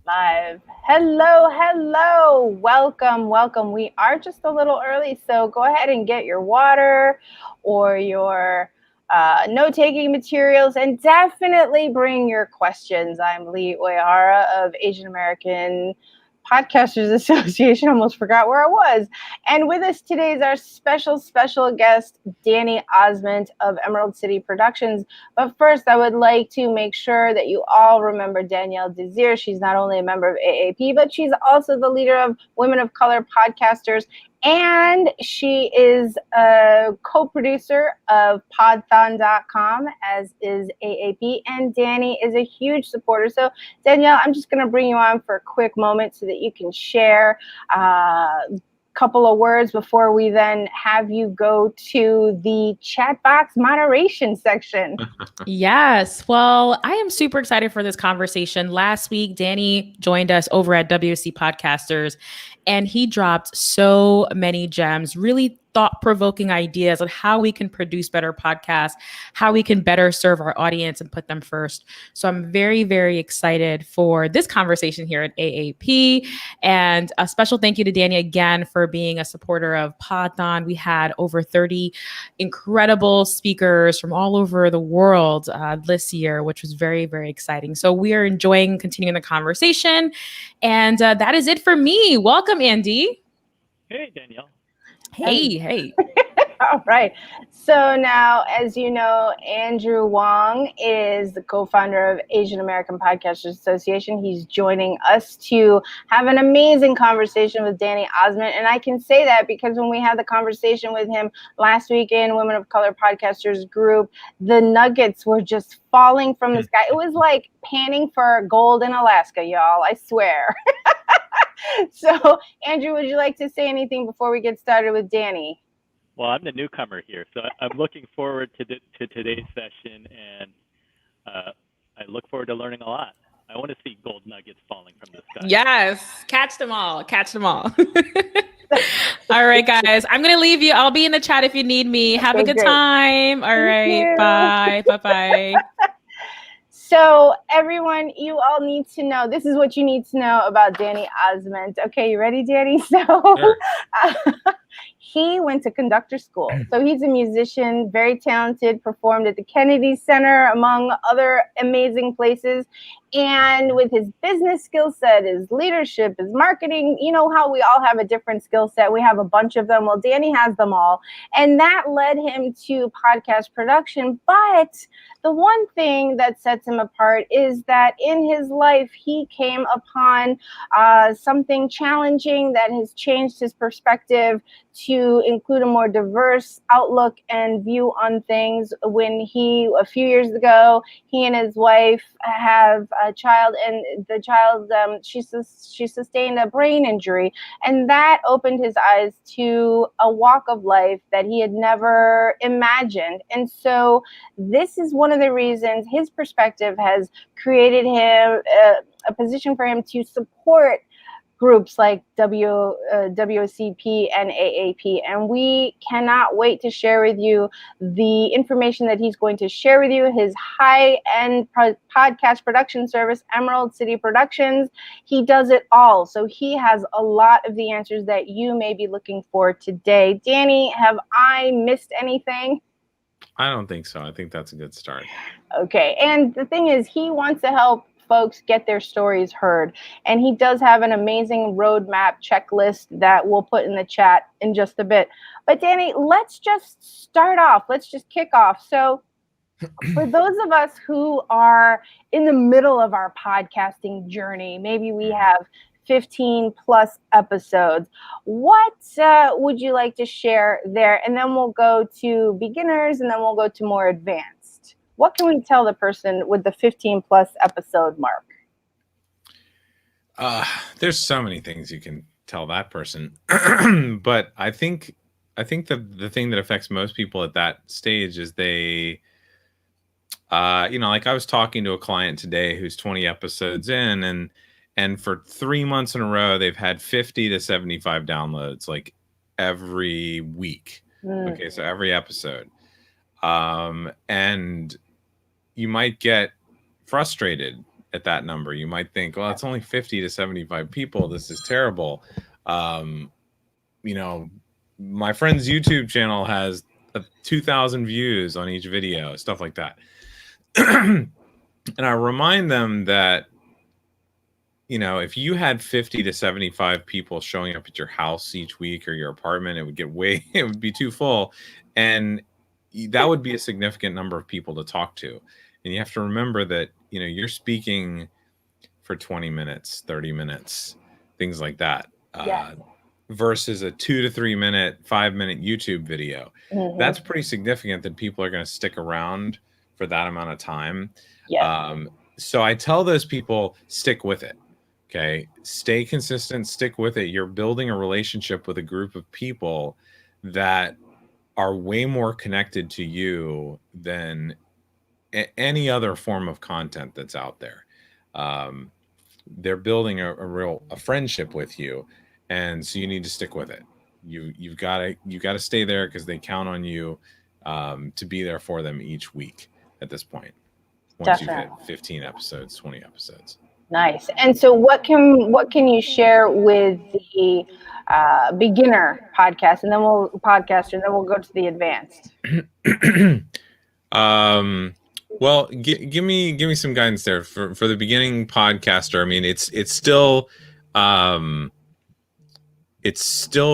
Live. Hello, hello. Welcome, welcome. We are just a little early, so go ahead and get your water or your note-taking materials and definitely bring your questions. I'm Lee Oyahara of Asian American Podcasters Association. Almost forgot where I was. And with us today is our special guest, Danny Ozment of Emerald City Productions. But first, I would like to make sure that you all remember Danielle Desir. She's not only a member of AAP, but she's also the leader of Women of Color Podcasters. And she is a co-producer of podthon.com, as is AAP. And Danny is a huge supporter. So, Danielle, I'm just going to bring you on for a quick moment so that you can share couple of words before we then have you go to the chat box moderation section. Yes. Well, I am super excited for this conversation. Last week, Danny joined us over at WC Podcasters, and he dropped so many gems, really thought-provoking ideas on how we can produce better podcasts, how we can better serve our audience and put them first. So I'm very, very excited for this conversation here at AAP. And a special thank you to Danny again for being a supporter of Podthon. We had over 30 incredible speakers from all over the world this year, which was very, very exciting. So we are enjoying continuing the conversation. And that is it for me. Welcome, Andy. Hey, Danielle. Hey. All right. So now, as you know, Andrew Wong is the co-founder of Asian American Podcasters Association. He's joining us to have an amazing conversation with Danny Ozment. And I can say that because when we had the conversation with him last week in Women of Color Podcasters group, the nuggets were just falling from the sky. It was like panning for gold in Alaska, y'all. I swear. So, Andrew, would you like to say anything before we get started with Danny? Well, I'm the newcomer here, so I'm looking forward to today's session, and I look forward to learning a lot. I want to see gold nuggets falling from the sky. Yes, catch them all. All right, guys, I'm going to leave you. I'll be in the chat if you need me. Have a good time. All right, bye. So everyone, you all need to know, this is what you need to know about Danny Ozment. Okay, you ready, Danny? So sure. He went to conductor school. So he's a musician, very talented, performed at the Kennedy Center, among other amazing places. And with his business skill set, his leadership, his marketing, you know how we all have a different skill set. We have a bunch of them. Well, Danny has them all. And that led him to podcast production. But the one thing that sets him apart is that in his life, he came upon something challenging that has changed his perspective to include a more diverse outlook and view on things. When a few years ago, he and his wife have a child, and the child, she sustained a brain injury, and that opened his eyes to a walk of life that he had never imagined. And so this is one of the reasons his perspective has created him a position for him to support groups like WCP and AAP. And we cannot wait to share with you the information that he's going to share with you, his high-end podcast production service, Emerald City Productions. He does it all. So he has a lot of the answers that you may be looking for today. Danny, have I missed anything? I don't think so. I think that's a good start. Okay. And the thing is, he wants to help folks get their stories heard. And he does have an amazing roadmap checklist that we'll put in the chat in just a bit. But Danny, let's just start off. Let's just kick off. So for those of us who are in the middle of our podcasting journey, maybe we have 15 plus episodes. What would you like to share there? And then we'll go to beginners, and then we'll go to more advanced. What can we tell the person with the 15 plus episode mark? There's so many things you can tell that person. But I think the thing that affects most people at that stage is they, like I was talking to a client today who's 20 episodes in, and for 3 months in a row, they've had 50 to 75 downloads, like every week. Okay, so every episode. And you might get frustrated at that number. You might think, well, it's only 50 to 75 people. This is terrible. You know, my friend's YouTube channel has 2,000 views on each video, stuff like that. And I remind them that, you know, if you had 50 to 75 people showing up at your house each week or your apartment, it would get it would be too full. And that would be a significant number of people to talk to. And you have to remember that, you know, you're speaking for 20 minutes, 30 minutes, things like that. Yes. Versus a 2 to 3 minute, 5-minute YouTube video. Mhm. That's pretty significant that people are going to stick around for that amount of time. Yes. So I tell those people, stick with it. Okay. Stay consistent, stick with it. You're building a relationship with a group of people that are way more connected to you than any other form of content that's out there. They're building a friendship with you. And so you need to stick with it. You've got to stay there because they count on you to be there for them each week at this point. Once you've hit 15 episodes, 20 episodes. Nice. And so what can you share with the beginner podcast, and then we'll go to the advanced? Well, give me some guidance there for the beginning podcaster. I mean, it's still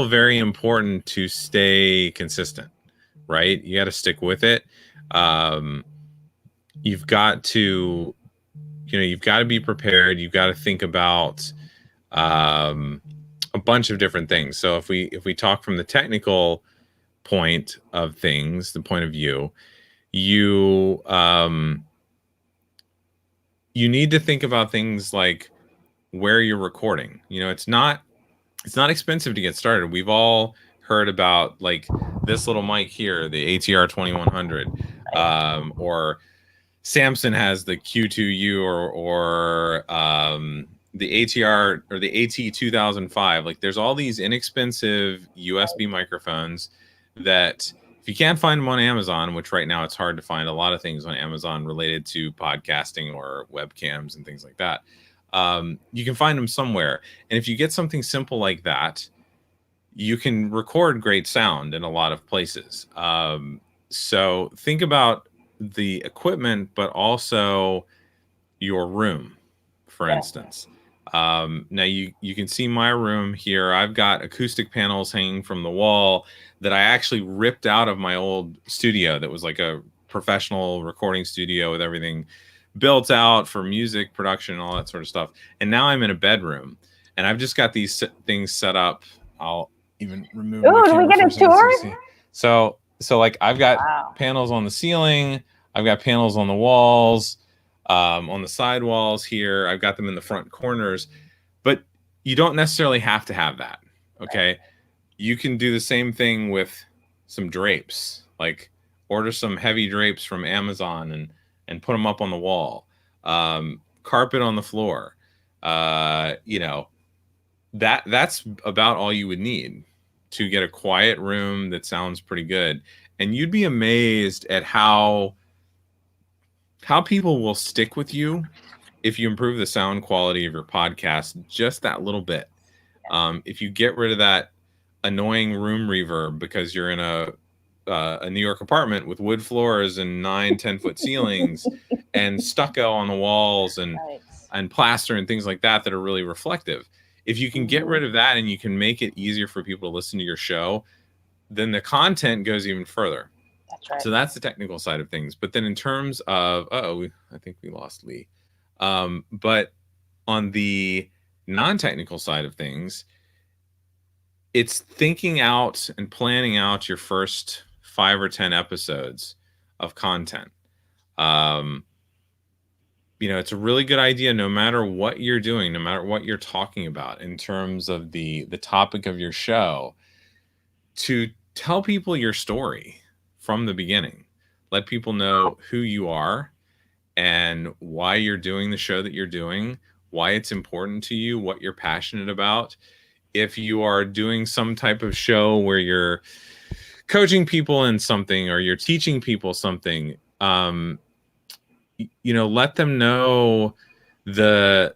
very important to stay consistent, right? You got to stick with it. You've got to be prepared. You've got to think about a bunch of different things. So if we talk from the technical point of things, the point of view, you need to think about things like where you're recording. You know, it's not expensive to get started. We've all heard about like this little mic here, the ATR 2100, or Samson has the Q2U or the ATR or the AT 2005. Like there's all these inexpensive USB microphones that if you can't find them on Amazon, which right now it's hard to find a lot of things on Amazon related to podcasting or webcams and things like that. You can find them somewhere. And if you get something simple like that, you can record great sound in a lot of places. So think about the equipment, but also your room, for instance. Now you can see my room here. I've got acoustic panels hanging from the wall that I actually ripped out of my old studio that was like a professional recording studio with everything built out for music production and all that sort of stuff. And now I'm in a bedroom and I've just got these things set up. I'll even remove my do we camera get a tour? So like I've got panels on the ceiling, I've got panels on the walls, on the side walls here. I've got them in the front corners, but you don't necessarily have to have that. Okay. Right. You can do the same thing with some drapes, like order some heavy drapes from Amazon and put them up on the wall, carpet on the floor. You know, that's about all you would need to get a quiet room that sounds pretty good. And you'd be amazed at how people will stick with you if you improve the sound quality of your podcast just that little bit. If you get rid of that annoying room reverb because you're in a New York apartment with wood floors and 9-10-foot ceilings and stucco on the walls and plaster and things like that are really reflective. If you can get rid of that and you can make it easier for people to listen to your show, then the content goes even further. That's right. So that's the technical side of things. But then in terms of, I think we lost Lee. But on the non-technical side of things, it's thinking out and planning out your first 5 or 10 episodes of content. You know, it's a really good idea no matter what you're doing, no matter what you're talking about in terms of the topic of your show, to tell people your story from the beginning. Let people know who you are and why you're doing the show that you're doing, why it's important to you, what you're passionate about. If you are doing some type of show where you're coaching people in something or you're teaching people something, you know, let them know the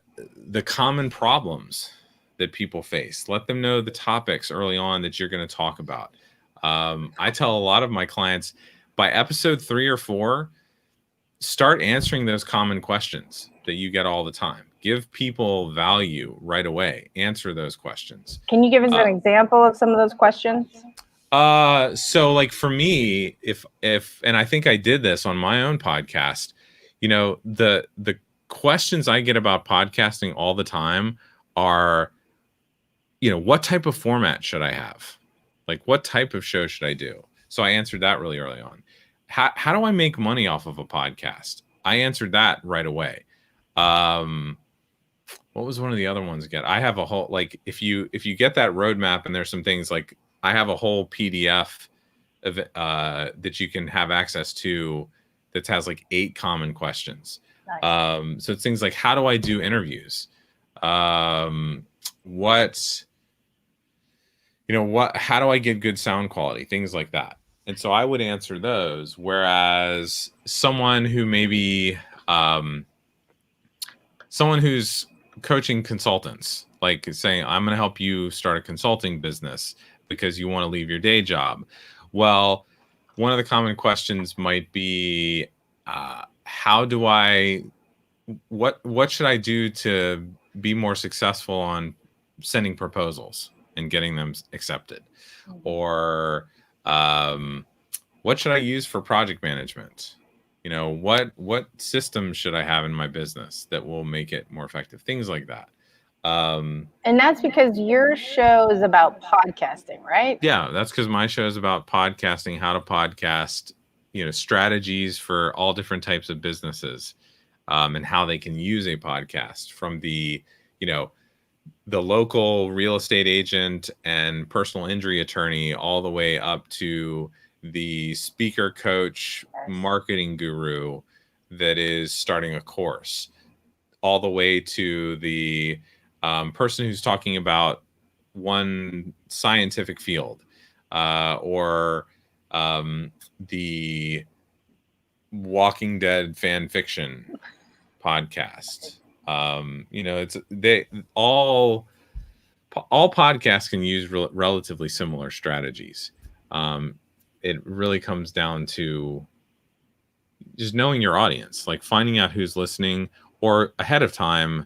common problems that people face. Let them know the topics early on that you're going to talk about. I tell a lot of my clients, by episode 3 or 4, start answering those common questions that you get all the time. Give people value right away. Answer those questions. Can you give us an example of some of those questions? So like for me, if and I think I did this on my own podcast, the questions I get about podcasting all the time are, what type of format should I have? Like, what type of show should I do? So I answered that really early on. How do I make money off of a podcast? I answered that right away. What was one of the other ones again? I have a whole, like, if you get that roadmap, and there's some things like I have a whole PDF of that you can have access to that has like 8 common questions. Nice. So it's things like, how do I do interviews? How do I get good sound quality? Things like that. And so I would answer those. Whereas someone who maybe, someone who's coaching consultants, like saying, I'm going to help you start a consulting business because you want to leave your day job. Well, one of the common questions might be, what should I do to be more successful on sending proposals and getting them accepted? Or what should I use for project management? What system should I have in my business that will make it more effective? Things like that. And that's because your show is about podcasting, right? Yeah, that's because my show is about podcasting, how to podcast, strategies for all different types of businesses, and how they can use a podcast, from the local real estate agent and personal injury attorney all the way up to the speaker coach, marketing guru that is starting a course, all the way to the person who's talking about one scientific field, or the Walking Dead fan fiction podcast. It's all podcasts can use relatively similar strategies. It really comes down to just knowing your audience, like finding out who's listening, or ahead of time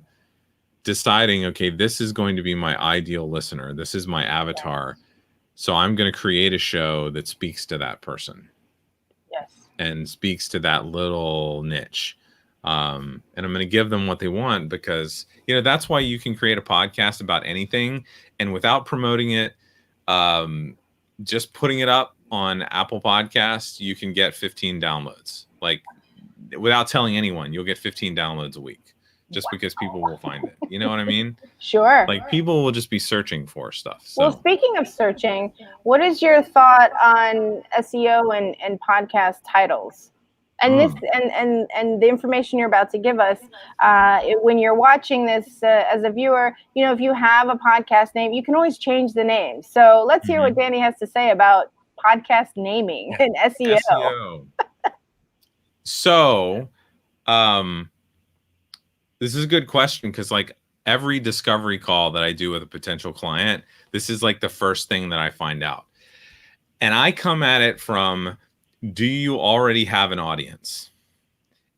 deciding, okay, this is going to be my ideal listener. This is my avatar. So I'm going to create a show that speaks to that person. Yes. And speaks to that little niche. And I'm going to give them what they want, because, that's why you can create a podcast about anything, and without promoting it, just putting it up on Apple Podcasts, you can get 15 downloads. Like, without telling anyone, you'll get 15 downloads a week, just because people will find it. You know what I mean? Sure. Like, people will just be searching for stuff. So. Well, speaking of searching, what is your thought on SEO and podcast titles? And this and the information you're about to give us, when you're watching this as a viewer, if you have a podcast name, you can always change the name. So let's hear what Danny has to say about podcast naming and SEO. So, this is a good question, because like every discovery call that I do with a potential client, this is like the first thing that I find out. And I come at it from, do you already have an audience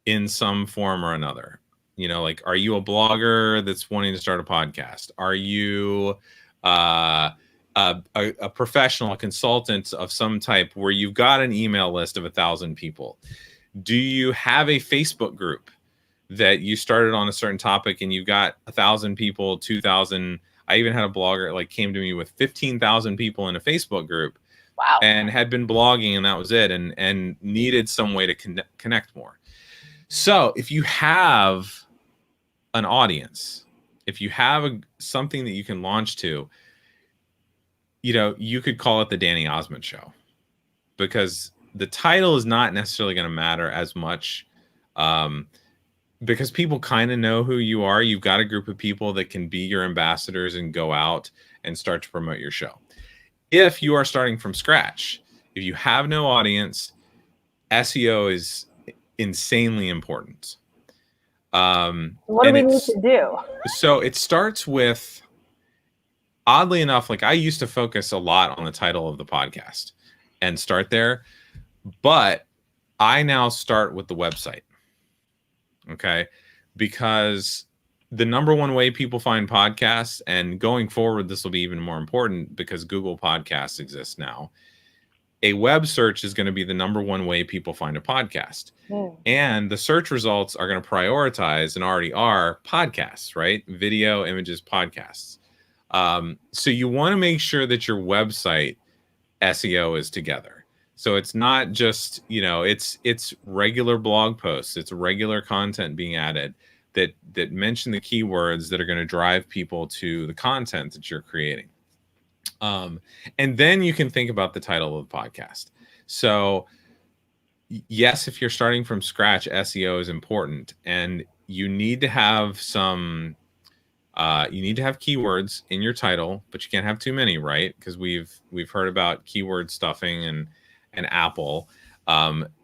in some form or another? Like, are you a blogger that's wanting to start a podcast? Are you a professional, a consultant of some type where you've got an email list of 1,000 people? Do you have a Facebook group that you started on a certain topic and you've got 1,000 people, 2,000? I even had a blogger like came to me with 15,000 people in a Facebook group. Wow. And had been blogging, and that was it, and needed some way to connect more. So if you have an audience, if you have something that you can launch to, you could call it the Danny Ozment Show, because the title is not necessarily going to matter as much, because people kind of know who you are. You've got a group of people that can be your ambassadors and go out and start to promote your show. If you are starting from scratch, if you have no audience, SEO is insanely important. What do we need to do? So it starts with, oddly enough, like I used to focus a lot on the title of the podcast and start there, but I now start with the website. Okay. Because the number one way people find podcasts, and going forward, this will be even more important because Google Podcasts exists now. A web search is going to be the number one way people find a podcast. And the search results are going to prioritize, and already are, podcasts, right? Video, images, podcasts. So you want to make sure that your website SEO is together. So it's not just, it's regular blog posts, it's regular content being added that mention the keywords that are going to drive people to the content that you're creating. And then you can think about the title of the podcast. So yes, if you're starting from scratch, SEO is important, and you need to have some, you need to have keywords in your title, but you can't have too many, right? Because we've heard about keyword stuffing and Apple.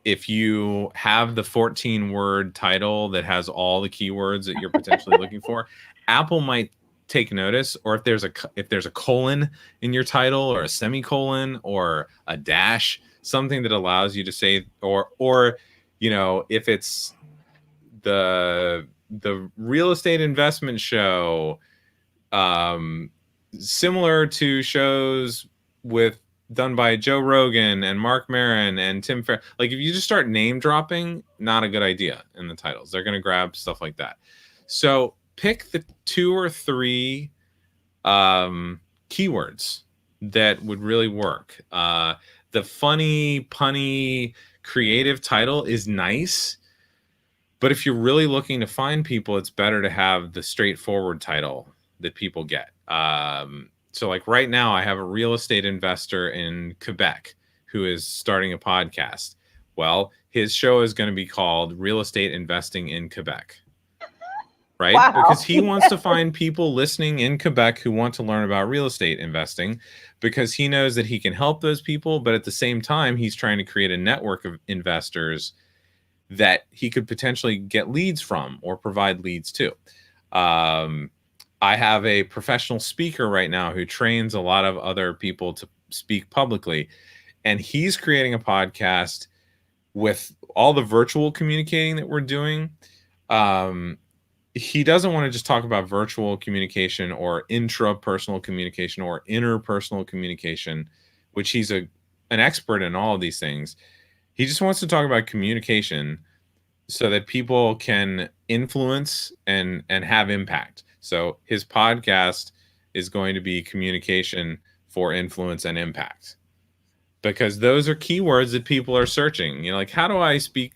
If you have the 14-word title that has all the keywords that you're potentially looking for, Apple might take notice. Or if there's a colon in your title, or a semicolon, or a dash, something that allows you to say, or if it's the real estate investment show, similar to shows done by Joe Rogan and Mark Maron and Tim Ferriss. Like, if you just start name dropping, not a good idea in the titles. They're going to grab stuff like that. So pick the 2 or 3 keywords that would really work. The funny, punny, creative title is nice, but if you're really looking to find people, it's better to have the straightforward title that people get. So like right now, I have a real estate investor in Quebec who is starting a podcast. Well, his show is going to be called Real Estate Investing in Quebec. Right? Wow. Because he wants to find people listening in Quebec who want to learn about real estate investing, because he knows that he can help those people. But at the same time, he's trying to create a network of investors that he could potentially get leads from or provide leads to. I have a professional speaker right now who trains a lot of other people to speak publicly, and he's creating a podcast with all the virtual communicating that we're doing. He doesn't want to just talk about virtual communication or intrapersonal communication or interpersonal communication, which he's an expert in all of these things. He just wants to talk about communication so that people can influence and have impact. So his podcast is going to be communication for influence and impact, because those are keywords that people are searching. Like, how do I speak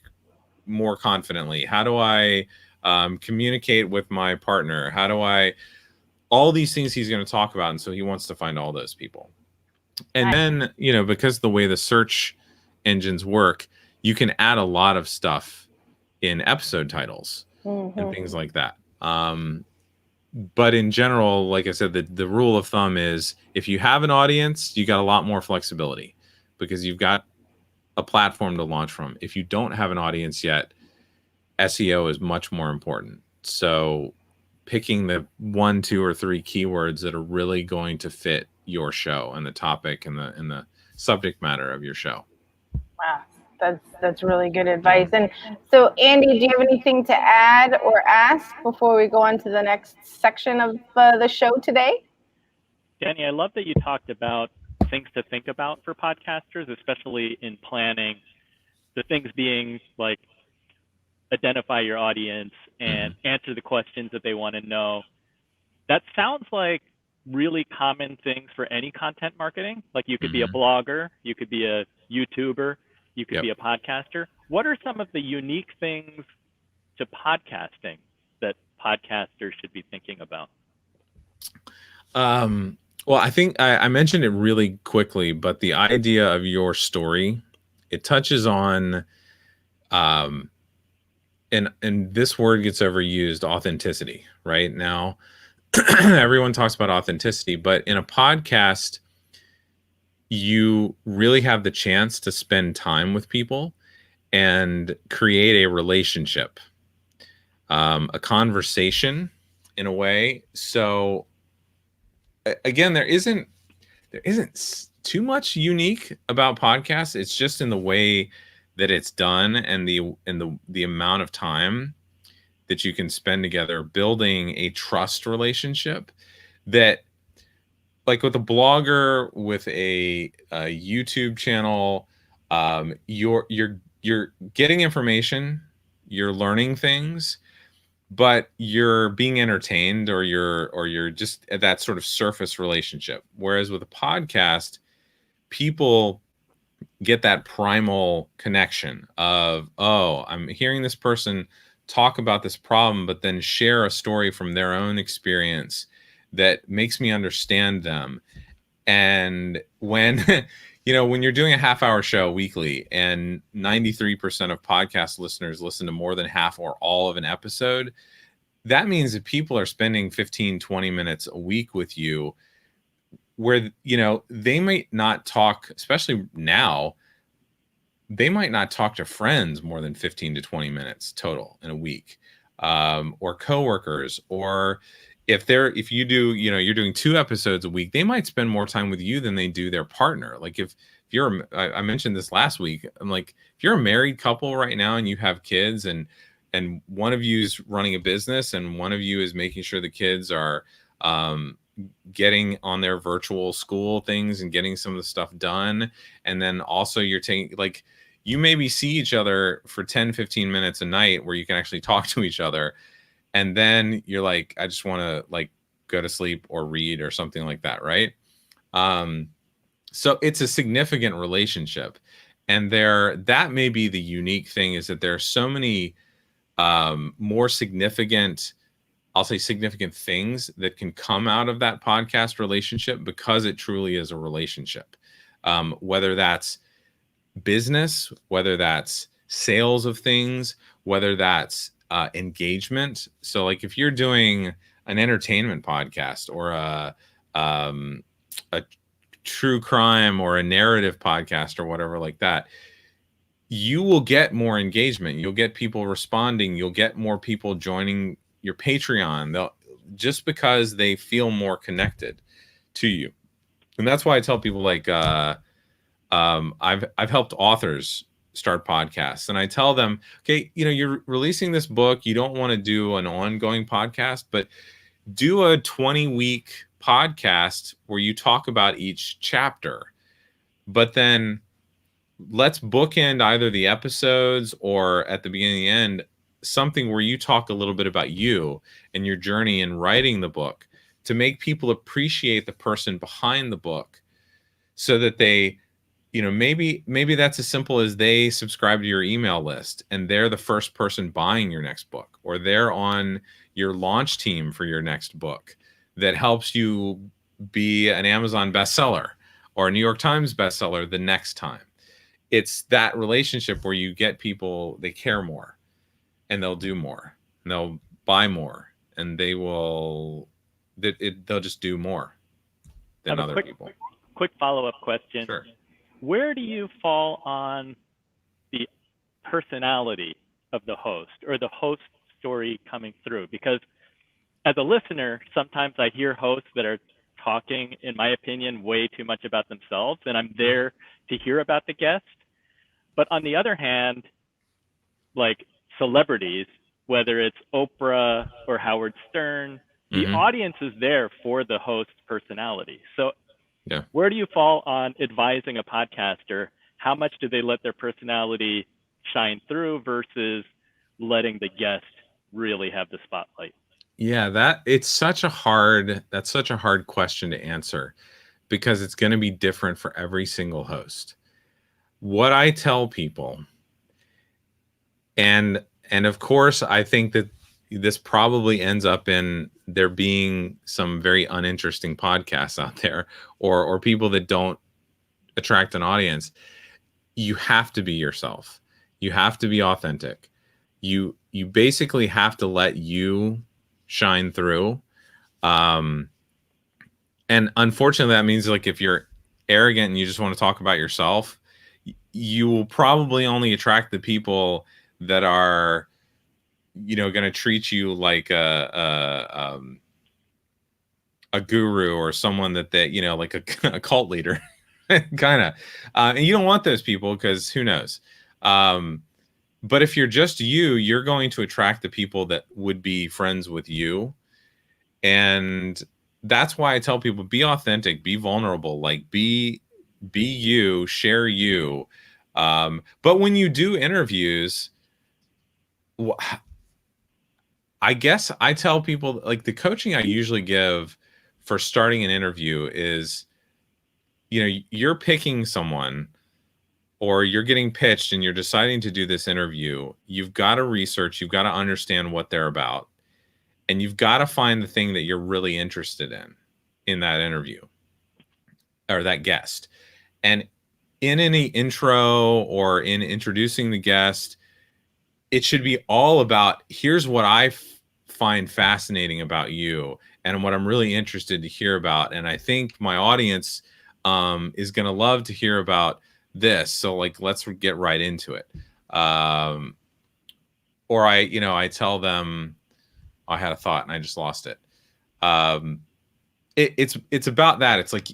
more confidently? How do I communicate with my partner? How do I, all these things he's going to talk about. And so he wants to find all those people. And then, because the way the search engines work, you can add a lot of stuff in episode titles and things like that. But in general, like I said, the rule of thumb is, if you have an audience, you got a lot more flexibility because you've got a platform to launch from. If you don't have an audience yet, SEO is much more important. So picking the 1, 2, or 3 keywords that are really going to fit your show and the topic and the subject matter of your show. Wow. That's really good advice. And so, Andy, do you have anything to add or ask before we go on to the next section of the show today? Danny, I love that you talked about things to think about for podcasters, especially in planning. The things being like, identify your audience and answer the questions that they want to know. That sounds like really common things for any content marketing. Like, you could be a blogger, you could be a YouTuber, you could be a podcaster. What are some of the unique things to podcasting that podcasters should be thinking about? Well, I think I mentioned it really quickly, but the idea of your story, it touches on, and this word gets overused, authenticity, right? Now, everyone talks about authenticity, but in a podcast, you really have the chance to spend time with people and create a relationship. a conversation in a way. So again, there isn't too much unique about podcasts. It's just in the way that it's done and the amount of time that you can spend together building a trust relationship that, like with a blogger, with a YouTube channel, you're getting information, you're learning things, but you're being entertained, or you're just at that sort of surface relationship. Whereas with a podcast, people get that primal connection of, oh, I'm hearing this person talk about this problem, but then share a story from their own experience that makes me understand them. And when when you're doing a half-hour show weekly and 93% of podcast listeners listen to more than half or all of an episode, that means that people are spending 15-20 minutes a week with you, where they might not talk, especially now, they might not talk to friends more than 15 to 20 minutes total in a week, or coworkers, or if you're doing 2 episodes a week, they might spend more time with you than they do their partner. Like if you're, I mentioned this last week, I'm like, if you're a married couple right now and you have kids, and one of you is running a business and one of you is making sure the kids are getting on their virtual school things and getting some of the stuff done, and then also you're taking, like, you maybe see each other for 10-15 minutes a night where you can actually talk to each other, and then you're like, I just want to like go to sleep or read or something like that, right? So it's a significant relationship, and that may be the unique thing, is that there are so many more significant, I'll say significant things that can come out of that podcast relationship, because it truly is a relationship. Whether that's business, whether that's sales of things, whether that's engagement. So like if you're doing an entertainment podcast, or a true crime or a narrative podcast or whatever like that, you will get more engagement. You'll get people responding. You'll get more people joining your Patreon. Just because they feel more connected to you. And that's why I tell people, like, I've helped authors start podcasts, and I tell them, okay, you're releasing this book. You don't want to do an ongoing podcast, but do a 20-week podcast where you talk about each chapter, but then let's bookend either the episodes or at the beginning and end something where you talk a little bit about you and your journey in writing the book, to make people appreciate the person behind the book, so that they, maybe that's as simple as they subscribe to your email list and they're the first person buying your next book, or they're on your launch team for your next book that helps you be an Amazon bestseller or a New York Times bestseller the next time. It's that relationship where you get people, they care more, and they'll do more, and they'll buy more, and they'll just do more than other people. Quick follow-up question. Sure. Where do you fall on the personality of the host, or the host story coming through? Because as a listener, sometimes I hear hosts that are talking, in my opinion, way too much about themselves, and I'm there to hear about the guest. But on the other hand, like celebrities, whether it's Oprah or Howard Stern, the audience is there for the host's personality. So yeah, where do you fall on advising a podcaster? How much do they let their personality shine through versus letting the guest really have the spotlight? Yeah, that's such a hard question to answer, because it's going to be different for every single host. What I tell people, and of course, I think that this probably ends up in there being some very uninteresting podcasts out there, or people that don't attract an audience. You have to be yourself. You have to be authentic. You basically have to let you shine through. And unfortunately, that means, like, if you're arrogant and you just want to talk about yourself, you will probably only attract the people that are going to treat you like a guru or someone that like a cult leader, kind of. And you don't want those people, because who knows? But if you're just you're going to attract the people that would be friends with you. And that's why I tell people, be authentic, be vulnerable, like be you, share you. But when you do interviews, I guess I tell people, like, the coaching I usually give for starting an interview is, you're picking someone, or you're getting pitched and you're deciding to do this interview. You've got to research, you've got to understand what they're about, and you've got to find the thing that you're really interested in that interview or that guest. And in any intro or in introducing the guest, it should be all about, here's what I find fascinating about you and what I'm really interested to hear about. And I think my audience is going to love to hear about this. So, like, let's get right into it. Or I tell them, I had a thought and I just lost it. It's about that. It's like,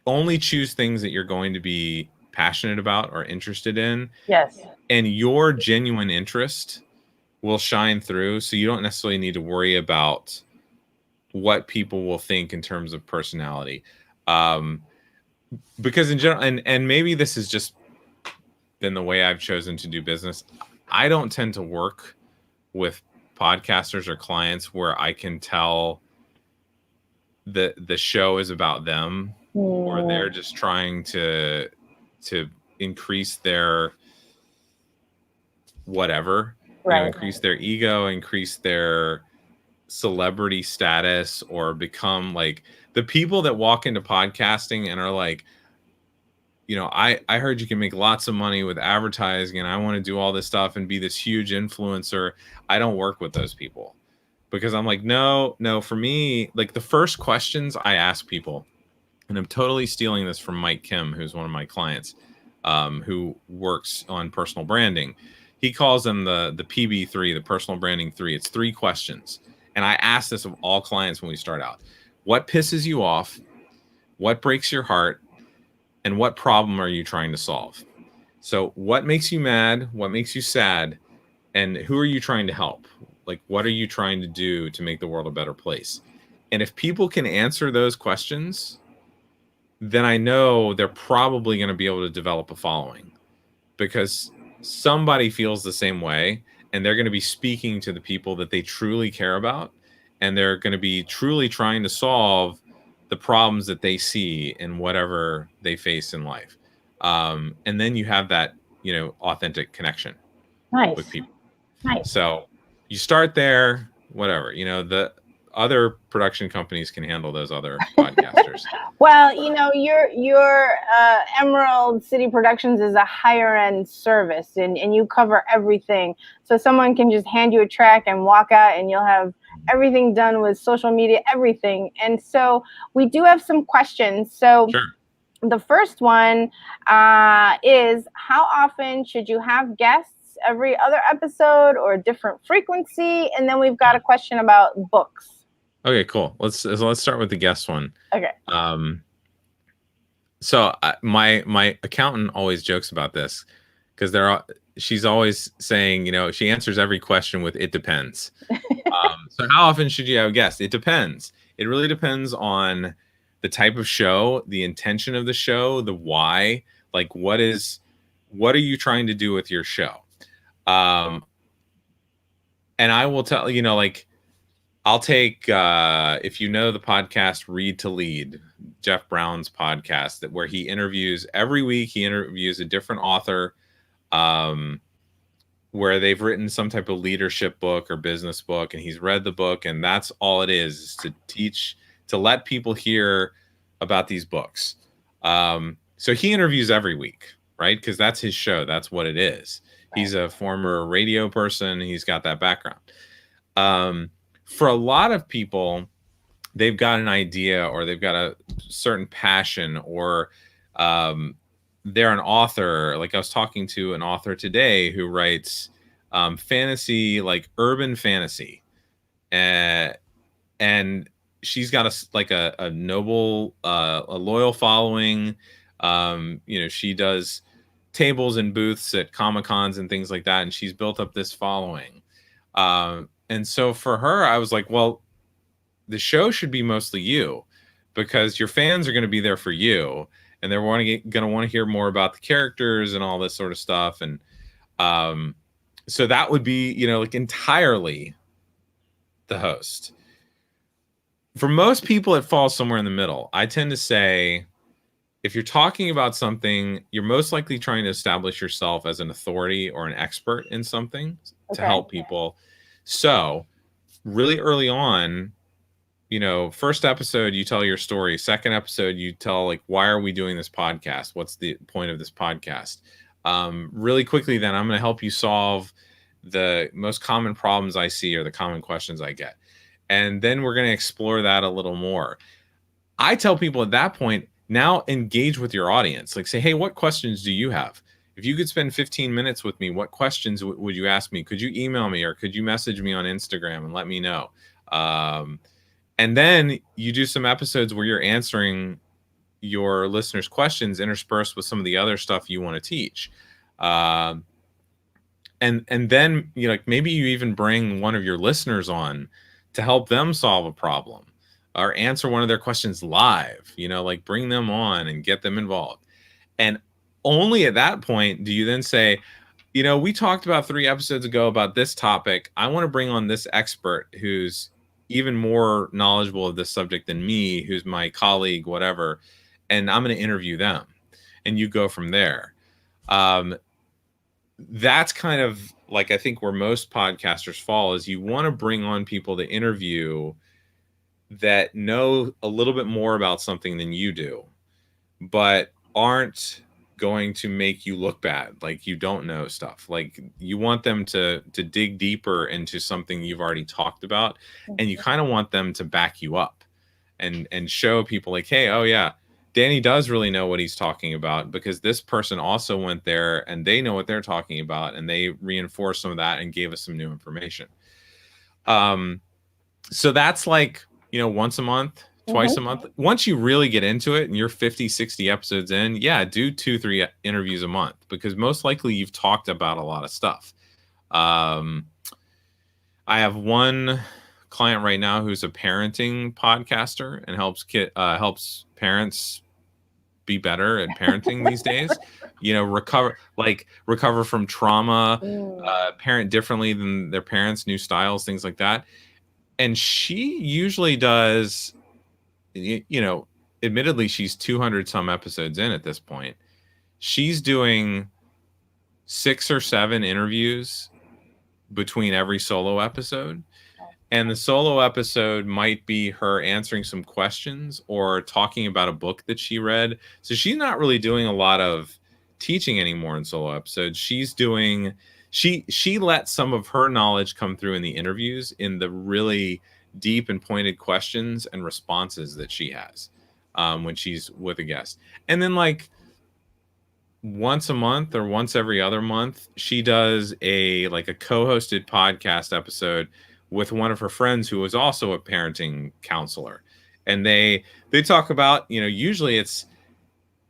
only choose things that you're going to be passionate about or interested in. Yes. And your genuine interest will shine through. So you don't necessarily need to worry about what people will think in terms of personality. Because in general, and maybe this has just been the way I've chosen to do business, I don't tend to work with podcasters or clients where I can tell the show is about them, or they're just trying to increase their whatever, right. Increase their ego, increase their celebrity status, or become like the people that walk into podcasting and are like, I heard you can make lots of money with advertising and I want to do all this stuff and be this huge influencer. I don't work with those people, because I'm like, no, for me, like, the first questions I ask people, and I'm totally stealing this from Mike Kim, who's one of my clients, who works on personal branding. He calls them the PB3, the personal branding 3. It's 3 questions. And I ask this of all clients when we start out. What pisses you off? What breaks your heart? And what problem are you trying to solve? So what makes you mad? What makes you sad? And who are you trying to help? Like, what are you trying to do to make the world a better place? And if people can answer those questions, then I know they're probably going to be able to develop a following, because somebody feels the same way, and they're going to be speaking to the people that they truly care about, and they're going to be truly trying to solve the problems that they see in whatever they face in life. And then you have that, authentic connection with people. Nice. So you start there, whatever, the other production companies can handle those other podcasters. Well, your Emerald City Productions is a higher end service, and you cover everything. So someone can just hand you a track and walk out, and you'll have everything done with social media, everything. And so we do have some questions. So Sure. The first one is, how often should you have guests? Every other episode or a different frequency? And then we've got a question about books. Okay, cool. Let's start with the guest one. Okay. So my accountant always jokes about this, because she's always saying, she answers every question with "it depends." So how often should you have guests? It depends. It really depends on the type of show, the intention of the show, the why. Like, what are you trying to do with your show? And I will tell I'll take if the podcast Read to Lead, Jeff Brown's podcast, where he interviews every week. He interviews a different author, where they've written some type of leadership book or business book, and he's read the book, and that's all it is to teach, to let people hear about these books. So he interviews every week, right? Because that's his show. That's what it is. He's a former radio person. He's got that background. For a lot of people, they've got an idea, or they've got a certain passion, or they're an author. Like, I was talking to an author today who writes fantasy, like urban fantasy. And she's got a noble, a loyal following. She does tables and booths at Comic-Cons and things like that, and she's built up this following. And so for her, I was like, well, the show should be mostly you, because your fans are going to be there for you, and they're going to want to hear more about the characters and all this sort of stuff. And so that would be, like entirely the host. For most people, it falls somewhere in the middle. I tend to say, if you're talking about something, you're most likely trying to establish yourself as an authority or an expert in something to help people. So really early on, first episode, you tell your story. Second episode, you tell, like, why are we doing this podcast? What's the point of this podcast? Really quickly, then I'm going to help you solve the most common problems I see or the common questions I get. And then we're going to explore that a little more. I tell people at that point, now engage with your audience. Like, say, hey, what questions do you have? If you could spend 15 minutes with me, what questions would you ask me? Could you email me, or could you message me on Instagram and let me know? And then you do some episodes where you're answering your listeners' questions interspersed with some of the other stuff you want to teach. And then, like, maybe you even bring one of your listeners on to help them solve a problem or answer one of their questions live, like bring them on and get them involved. And only at that point do you then say, we talked about 3 episodes ago about this topic. I want to bring on this expert who's even more knowledgeable of this subject than me, who's my colleague, whatever. And I'm going to interview them. And you go from there. That's kind of like, I think where most podcasters fall, is you want to bring on people to interview that know a little bit more about something than you do, but aren't going to make you look bad, like you don't know stuff. Like, you want them to dig deeper into something you've already talked about, and you kind of want them to back you up and show people, like, hey, oh yeah, Danny does really know what he's talking about, because this person also went there and they know what they're talking about, and they reinforced some of that and gave us some new information. So that's like, once a month, twice a month. Once you really get into it and you're 50, 60 episodes in, yeah, do 2-3 interviews a month, because most likely you've talked about a lot of stuff. I have one client right now who's a parenting podcaster and helps parents be better at parenting these days. Recover from trauma, parent differently than their parents, new styles, things like that. And she usually does, admittedly, she's 200 some episodes in at this point. She's doing 6 or 7 interviews between every solo episode. And the solo episode might be her answering some questions or talking about a book that she read. So she's not really doing a lot of teaching anymore in solo episodes. She's doing, she lets some of her knowledge come through in the interviews, in the really deep and pointed questions and responses that she has when she's with a guest. And then, like, once a month or once every other month, she does a co-hosted podcast episode with one of her friends who is also a parenting counselor. And they talk about, usually it's,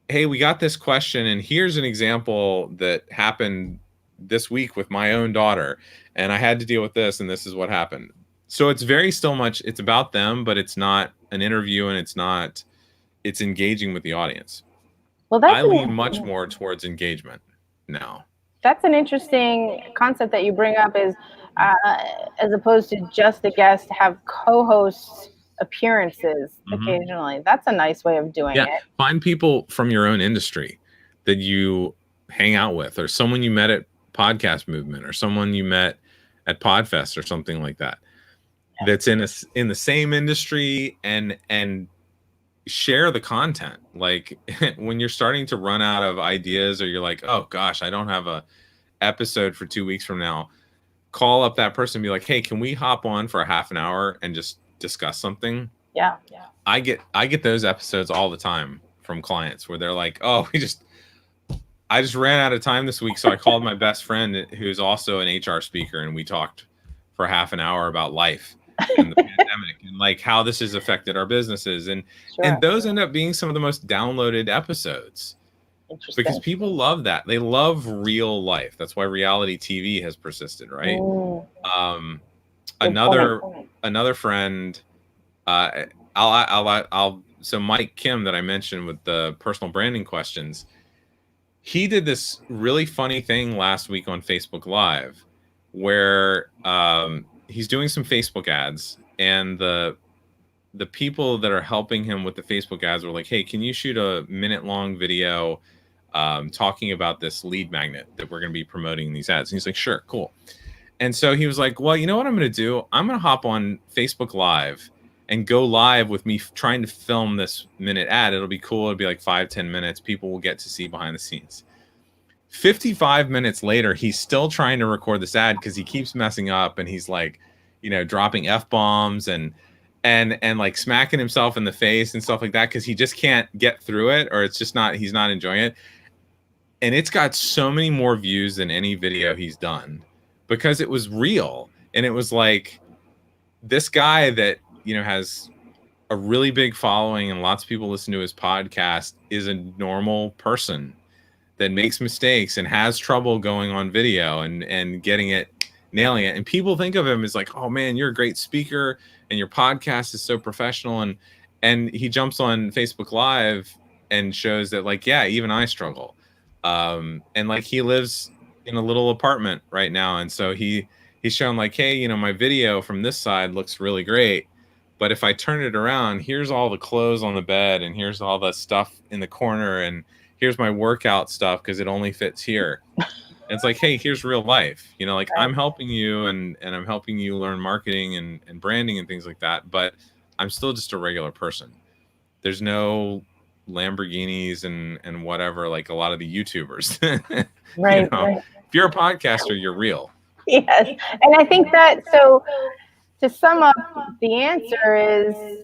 hey, we got this question and here's an example that happened this week with my own daughter, and I had to deal with this, and this is what happened. So it's very still much, it's about them, but it's not an interview, and it's engaging with the audience. Well, I lean much more towards engagement now. That's an interesting concept that you bring up, is as opposed to just a guest, have co-host appearances occasionally. That's a nice way of doing it. Find people from your own industry that you hang out with, or someone you met at Podcast Movement, or someone you met at Podfest or something like that, that's in the same industry, and share the content. Like, when you're starting to run out of ideas, or you're like, oh gosh, I don't have a episode for 2 weeks from now, call up that person and be like, hey, can we hop on for a half an hour and just discuss something? Yeah. I get those episodes all the time from clients where they're like, oh, I just ran out of time this week, so I called my best friend who's also an HR speaker, and we talked for half an hour about life and the pandemic and like how this has affected our businesses. And those end up being some of the most downloaded episodes because people love that. They love real life. That's why reality TV has persisted, right? Another friend, so Mike Kim that I mentioned with the personal branding questions, he did this really funny thing last week on Facebook Live where he's doing some Facebook ads, and the people that are helping him with the Facebook ads were like, hey, can you shoot a minute-long video talking about this lead magnet that we're going to be promoting in these ads? And he's like, sure, cool. And so he was like, well, you know what I'm going to do? I'm going to hop on Facebook Live and go live with me trying to film this minute ad. It'll be cool. It'll be like 5-10 minutes. People will get to see behind the scenes. 55 minutes later, he's still trying to record this ad because he keeps messing up, and he's like, you know, dropping F-bombs and like smacking himself in the face and stuff like that because he just can't get through it, or it's just not, he's not enjoying it. And it's got so many more views than any video he's done because it was real. And it was like this guy that, you know, has a really big following and lots of people listen to his podcast is a normal person that makes mistakes and has trouble going on video and getting it, nailing it. And people think of him as like, oh man, you're a great speaker and your podcast is so professional. And he jumps on Facebook Live and shows that like, yeah, even I struggle. And like he lives in a little apartment right now. And so he's shown like, hey, you know, my video from this side looks really great. But if I turn it around, here's all the clothes on the bed and here's all the stuff in the corner and here's my workout stuff because it only fits here. It's like, hey, here's real life. You know, like I'm helping you and I'm helping you learn marketing and branding and things like that. But I'm still just a regular person. There's no Lamborghinis and whatever, like a lot of the YouTubers. Right, you know? right. If you're a podcaster, you're real. Yes. And I think that, so to sum up, the answer is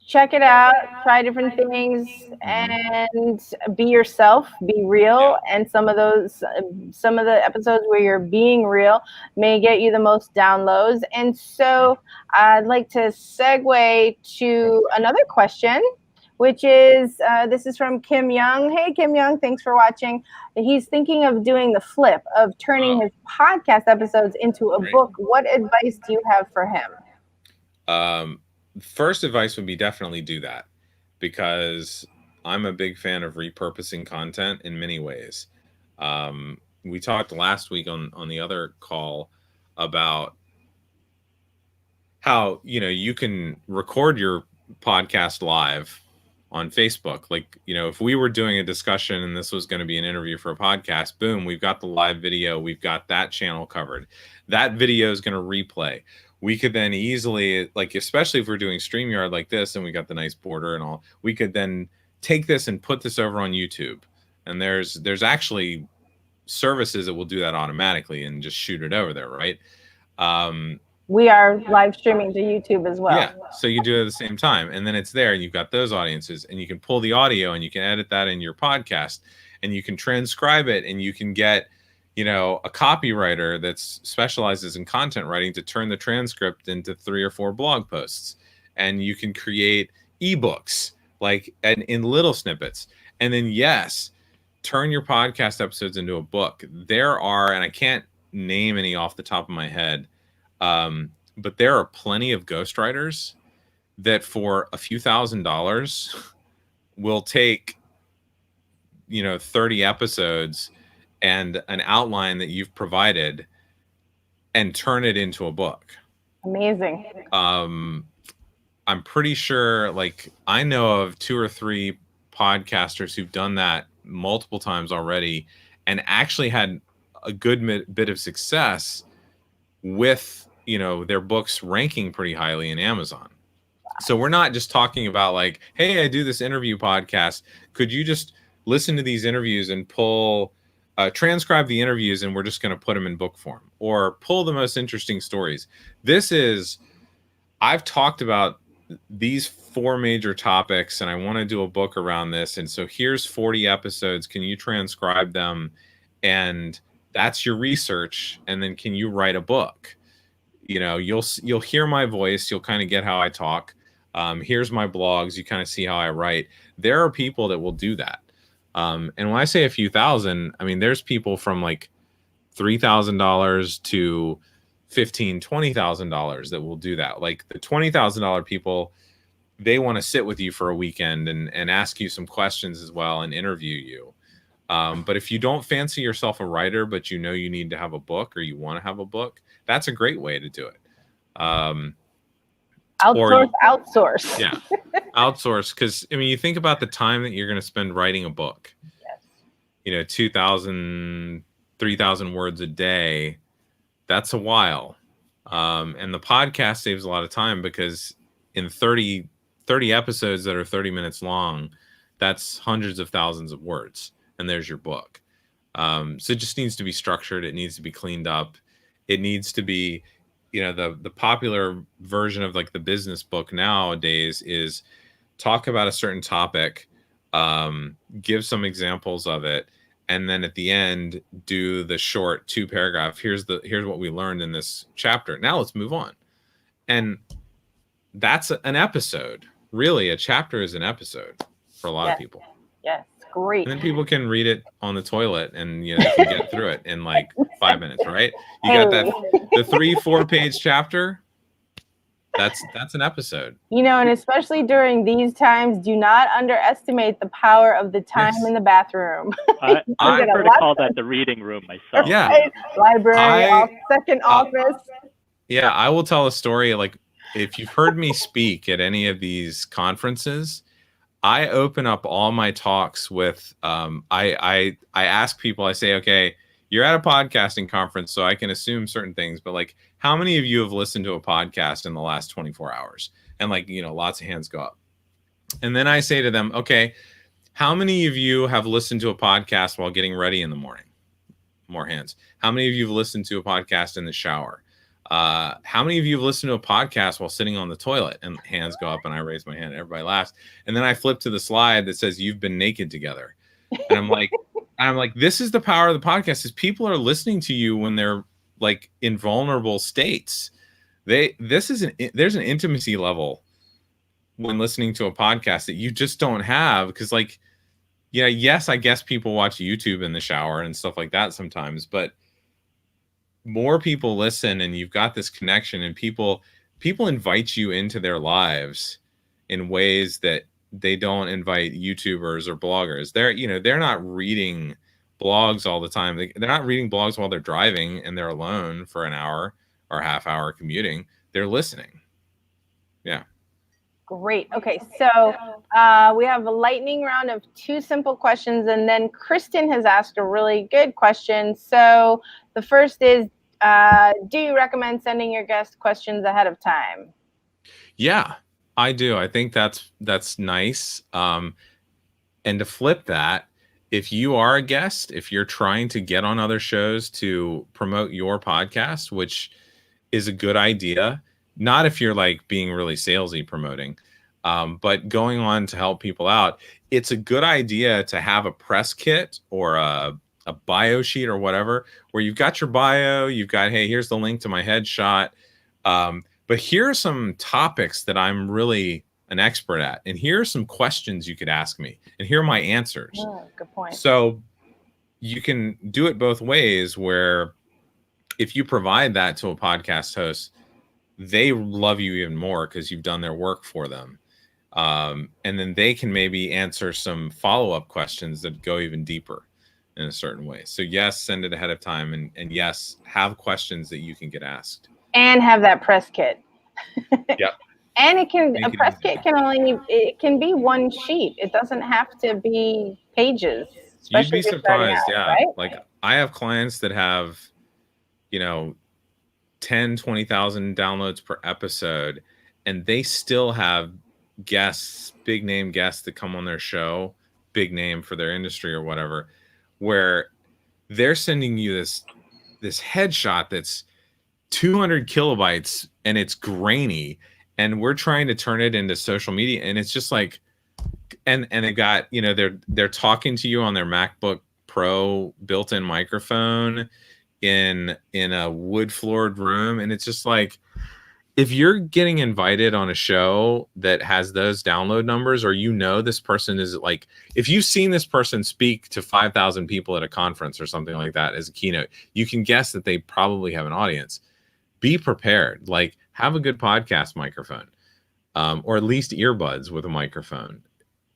check it out, try different things, and be yourself, be real. And some of the episodes where you're being real may get you the most downloads. And so I'd like to segue to another question, which is, this is from Kim Young. Hey, Kim Young, thanks for watching. He's thinking of doing the flip of turning his podcast episodes into a book. What advice do you have for him? First advice would be definitely do that, because I'm a big fan of repurposing content in many ways. We talked last week on the other call about how, you know, you can record your podcast live on Facebook. Like, you know, if we were doing a discussion and this was going to be an interview for a podcast, boom, we've got the live video. We've got that channel covered. That video is going to replay. We could then easily, like, especially if we're doing StreamYard like this and we got the nice border and all, we could then take this and put this over on YouTube. And there's actually services that will do that automatically and just shoot it over there, right? We are live streaming to YouTube as well. Yeah, so you do it at the same time, and then it's there, and you've got those audiences, and you can pull the audio, and you can edit that in your podcast, and you can transcribe it, and you can get, you know, a copywriter that specializes in content writing to turn the transcript into 3 or 4 blog posts, and you can create ebooks like and in little snippets, and then yes, turn your podcast episodes into a book. There are, and I can't name any off the top of my head. But there are plenty of ghostwriters that for a few $1,000s will take, you know, 30 episodes and an outline that you've provided and turn it into a book. Amazing. I'm pretty sure, like, I know of 2 or 3 podcasters who've done that multiple times already and actually had a good bit of success with, you know, their books ranking pretty highly in Amazon. So we're not just talking about like, hey, I do this interview podcast. Could you just listen to these interviews and transcribe the interviews, and we're just going to put them in book form, or pull the most interesting stories. I've talked about these 4 major topics, and I want to do a book around this. And so here's 40 episodes. Can you transcribe them? And that's your research. And then can you write a book? You know, you'll hear my voice. You'll kind of get how I talk. Here's my blogs. You kind of see how I write. There are people that will do that. And when I say a few thousand, I mean, there's people from like $3,000 to $15,000, $20,000 that will do that. Like the $20,000 people, they want to sit with you for a weekend and ask you some questions as well and interview you. But if you don't fancy yourself a writer, but you know you need to have a book or you want to have a book, that's a great way to do it. Outsource. Yeah, outsource. Because I mean, you think about the time that you're going to spend writing a book. Yes. You know, 2,000, 3,000 words a day. That's a while. And the podcast saves a lot of time because in 30 episodes that are 30 minutes long, that's hundreds of thousands of words. And there's your book. So it just needs to be structured. It needs to be cleaned up. It needs to be, you know, the popular version of like the business book nowadays is talk about a certain topic, give some examples of it, and then at the end do the short 2-paragraph. Here's what we learned in this chapter. Now let's move on. And that's an episode. Really, a chapter is an episode for a lot of people. Yes, great. And then people can read it on the toilet and, you know, they can get through it in like 5 minutes, right? You got that the 3-4 page chapter. That's an episode. You know, and especially during these times, do not underestimate the power of the time in the bathroom. I prefer to call that the reading room myself. Yeah. Right? Library, second office. Yeah, I will tell a story. Like, if you've heard me speak at any of these conferences, I open up all my talks with I ask people, I say, okay, you're at a podcasting conference, so I can assume certain things, but like, how many of you have listened to a podcast in the last 24 hours? And like, you know, lots of hands go up. And then I say to them, okay, how many of you have listened to a podcast while getting ready in the morning? More hands. How many of you have listened to a podcast in the shower? How many of you have listened to a podcast while sitting on the toilet? And hands go up and I raise my hand. Everybody laughs. And then I flip to the slide that says you've been naked together. And I'm like, this is the power of the podcast, is people are listening to you when they're like in vulnerable states. There's an intimacy level when listening to a podcast that you just don't have. Because like, yeah, yes, I guess people watch YouTube in the shower and stuff like that sometimes, but more people listen and you've got this connection, and people invite you into their lives in ways that they don't invite YouTubers or bloggers. They're not reading blogs all the time. They're not reading blogs while they're driving and they're alone for an hour or a half hour commuting. They're listening. Yeah. Great. Okay, so we have a lightning round of 2 simple questions, and then Kristen has asked a really good question. So the first is, do you recommend sending your guest questions ahead of time? Yeah, I do. I think that's nice. And to flip that, if you are a guest, if you're trying to get on other shows to promote your podcast, which is a good idea, not if you're like being really salesy promoting, but going on to help people out, it's a good idea to have a press kit or a bio sheet or whatever, where you've got your bio, you've got, hey, here's the link to my headshot. But here are some topics that I'm really an expert at. And here are some questions you could ask me. And here are my answers. Oh, good point. So you can do it both ways, where if you provide that to a podcast host, they love you even more because you've done their work for them. And then they can maybe answer some follow-up questions that go even deeper in a certain way. So yes, send it ahead of time, and yes, have questions that you can get asked. And have that press kit. Yep. And a press kit can be one sheet. It doesn't have to be pages. You'd be surprised, yeah. Right? Like I have clients that have, 10, 20,000 downloads per episode, and they still have guests, big name guests that come on their show, big name for their industry or whatever, where they're sending you this headshot that's 200 kilobytes and it's grainy, and we're trying to turn it into social media, and it's just like, and they've got, you know, they're talking to you on their MacBook Pro built-in microphone in a wood floored room, and it's just like, if you're getting invited on a show that has those download numbers, or you know this person is like, if you've seen this person speak to 5,000 people at a conference or something like that as a keynote, you can guess that they probably have an audience. Be prepared. Like, have a good podcast microphone, or at least earbuds with a microphone.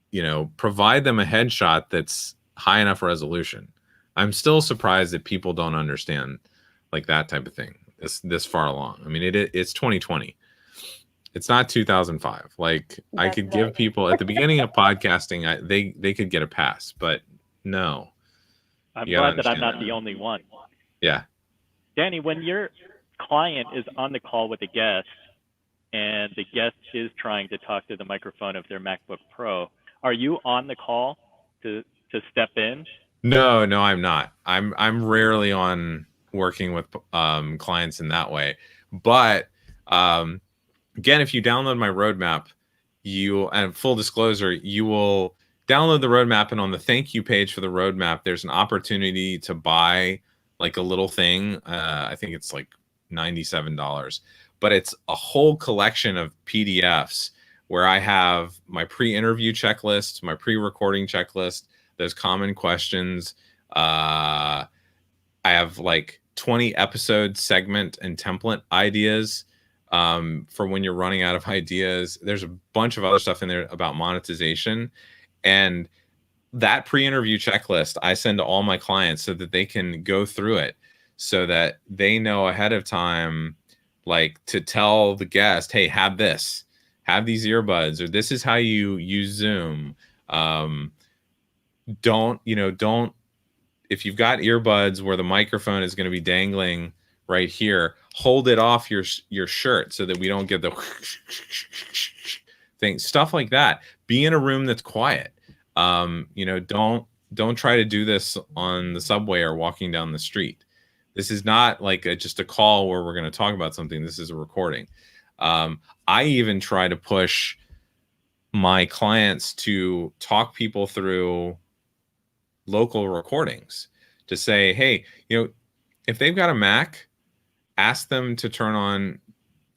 You know, provide them a headshot that's high enough resolution. I'm still surprised that people don't understand like that type of thing this far along. I mean, it's 2020. It's not 2005. Like, I could give people at the beginning of podcasting, they could get a pass, but no. I'm glad that I'm not the only one. Yeah. Danny, when your client is on the call with a guest and the guest is trying to talk to the microphone of their MacBook Pro, are you on the call to step in? No, I'm not. I'm rarely on working with clients in that way. But again, if you download my roadmap, and full disclosure, you will download the roadmap, and on the thank you page for the roadmap, there's an opportunity to buy like a little thing. I think it's like $97, but it's a whole collection of PDFs where I have my pre-interview checklist, my pre-recording checklist, those common questions. I have like 20 episode segment and template ideas for when you're running out of ideas. There's a bunch of other stuff in there about monetization. And that pre-interview checklist I send to all my clients so that they can go through it, so that they know ahead of time, like, to tell the guest, hey, have these earbuds, or this is how you use Zoom. Don't, if you've got earbuds where the microphone is going to be dangling right here, hold it off your shirt so that we don't get the thing, stuff like that. Be in a room that's quiet. Don't try to do this on the subway or walking down the street. This is not like just a call where we're going to talk about something. This is a recording. I even try to push my clients to talk people through local recordings, to say, hey, if they've got a Mac, ask them to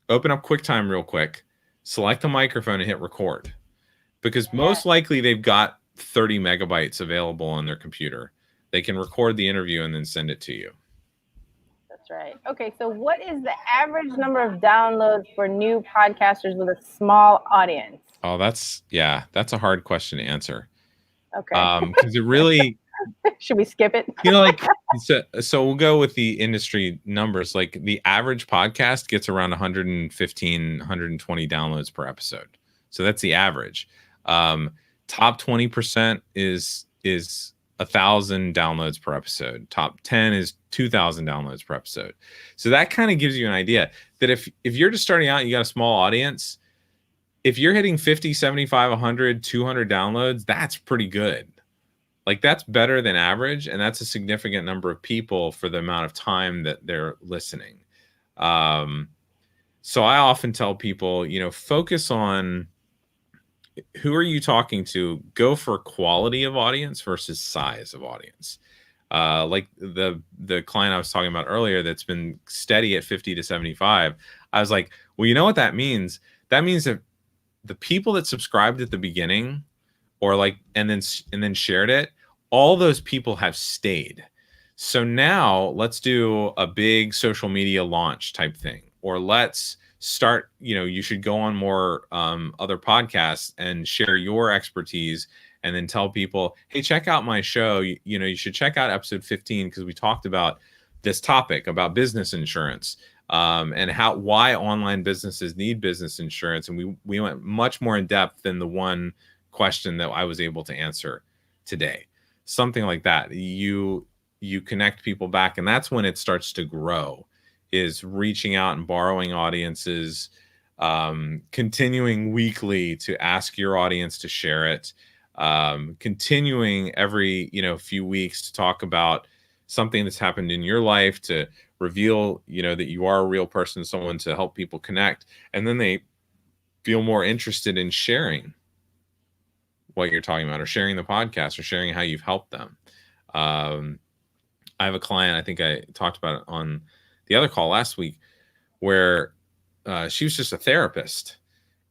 open up QuickTime real quick, select the microphone and hit record, because most likely they've got 30 megabytes available on their computer. They can record the interview and then send it to you. That's right. Okay, so what is the average number of downloads for new podcasters with a small audience? Oh, that's a hard question to answer. Okay. Because it really should we skip it? So we'll go with the industry numbers. Like, the average podcast gets around 115, 120 downloads per episode. So that's the average. Top 20% is 1,000 downloads per episode. Top 10 is 2,000 downloads per episode. So that kind of gives you an idea that if you're just starting out and you got a small audience, if you're hitting 50, 75, 100, 200 downloads, that's pretty good. Like, that's better than average, and that's a significant number of people for the amount of time that they're listening. So I often tell people, focus on who are you talking to. Go for quality of audience versus size of audience. Like the client I was talking about earlier that's been steady at 50 to 75. I was like, well, you know what that means? That means that the people that subscribed at the beginning, or and then shared it, all those people have stayed. So now let's do a big social media launch type thing, or let's start, you should go on more other podcasts and share your expertise, and then tell people, hey, check out my show. You should check out episode 15 because we talked about this topic about business insurance. And why online businesses need business insurance. And we went much more in depth than the one question that I was able to answer today. Something like that. You connect people back, and that's when it starts to grow, is reaching out and borrowing audiences, continuing weekly to ask your audience to share it, continuing every few weeks to talk about something that's happened in your life, to reveal that you are a real person, someone to help people connect, and then they feel more interested in sharing what you're talking about, or sharing the podcast, or sharing how you've helped them. I have a client, I think I talked about it on the other call last week, where she was just a therapist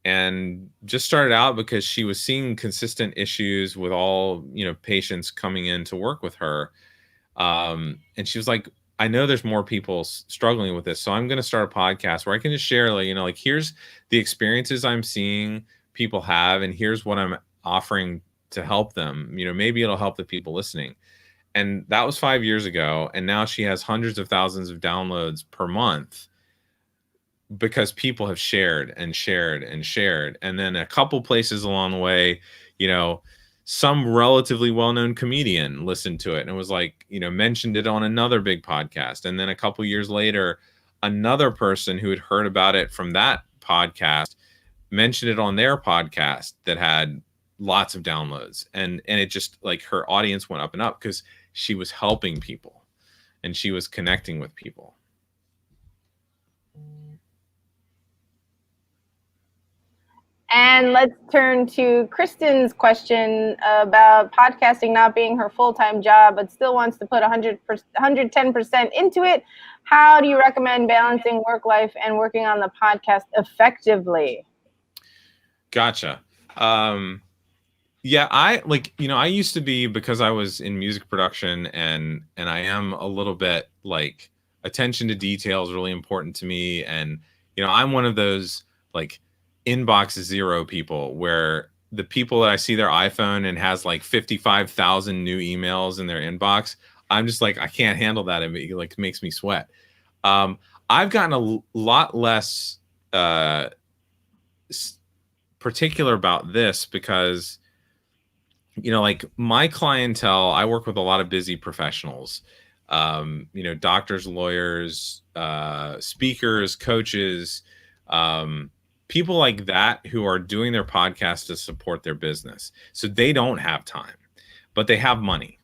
and just started out because she was seeing consistent issues with all, patients coming in to work with her. And she was like, I know there's more people struggling with this, so I'm going to start a podcast where I can just share, like, here's the experiences I'm seeing people have, and here's what I'm offering to help them. Maybe it'll help the people listening. And that was 5 years ago. And now she has hundreds of thousands of downloads per month because people have shared and shared and shared. And then a couple places along the way, some relatively well-known comedian listened to it and was like, mentioned it on another big podcast. And then a couple years later, another person who had heard about it from that podcast mentioned it on their podcast that had lots of downloads. And it just, like, her audience went up and up because she was helping people and she was connecting with people. And let's turn to Kristen's question about podcasting not being her full-time job, but still wants to put 110% into it. How do you recommend balancing work life and working on the podcast effectively? Gotcha. Yeah, I used to be, because I was in music production, and I am a little bit, like, attention to detail is really important to me. And, I'm one of those, like, inbox zero people, where the people that I see their iPhone and has like 55,000 new emails in their inbox, I'm just like, I can't handle that. It makes me sweat. I've gotten a lot less particular about this because, like, my clientele, I work with a lot of busy professionals, doctors, lawyers, speakers, coaches, people like that, who are doing their podcast to support their business. So they don't have time, but they have money.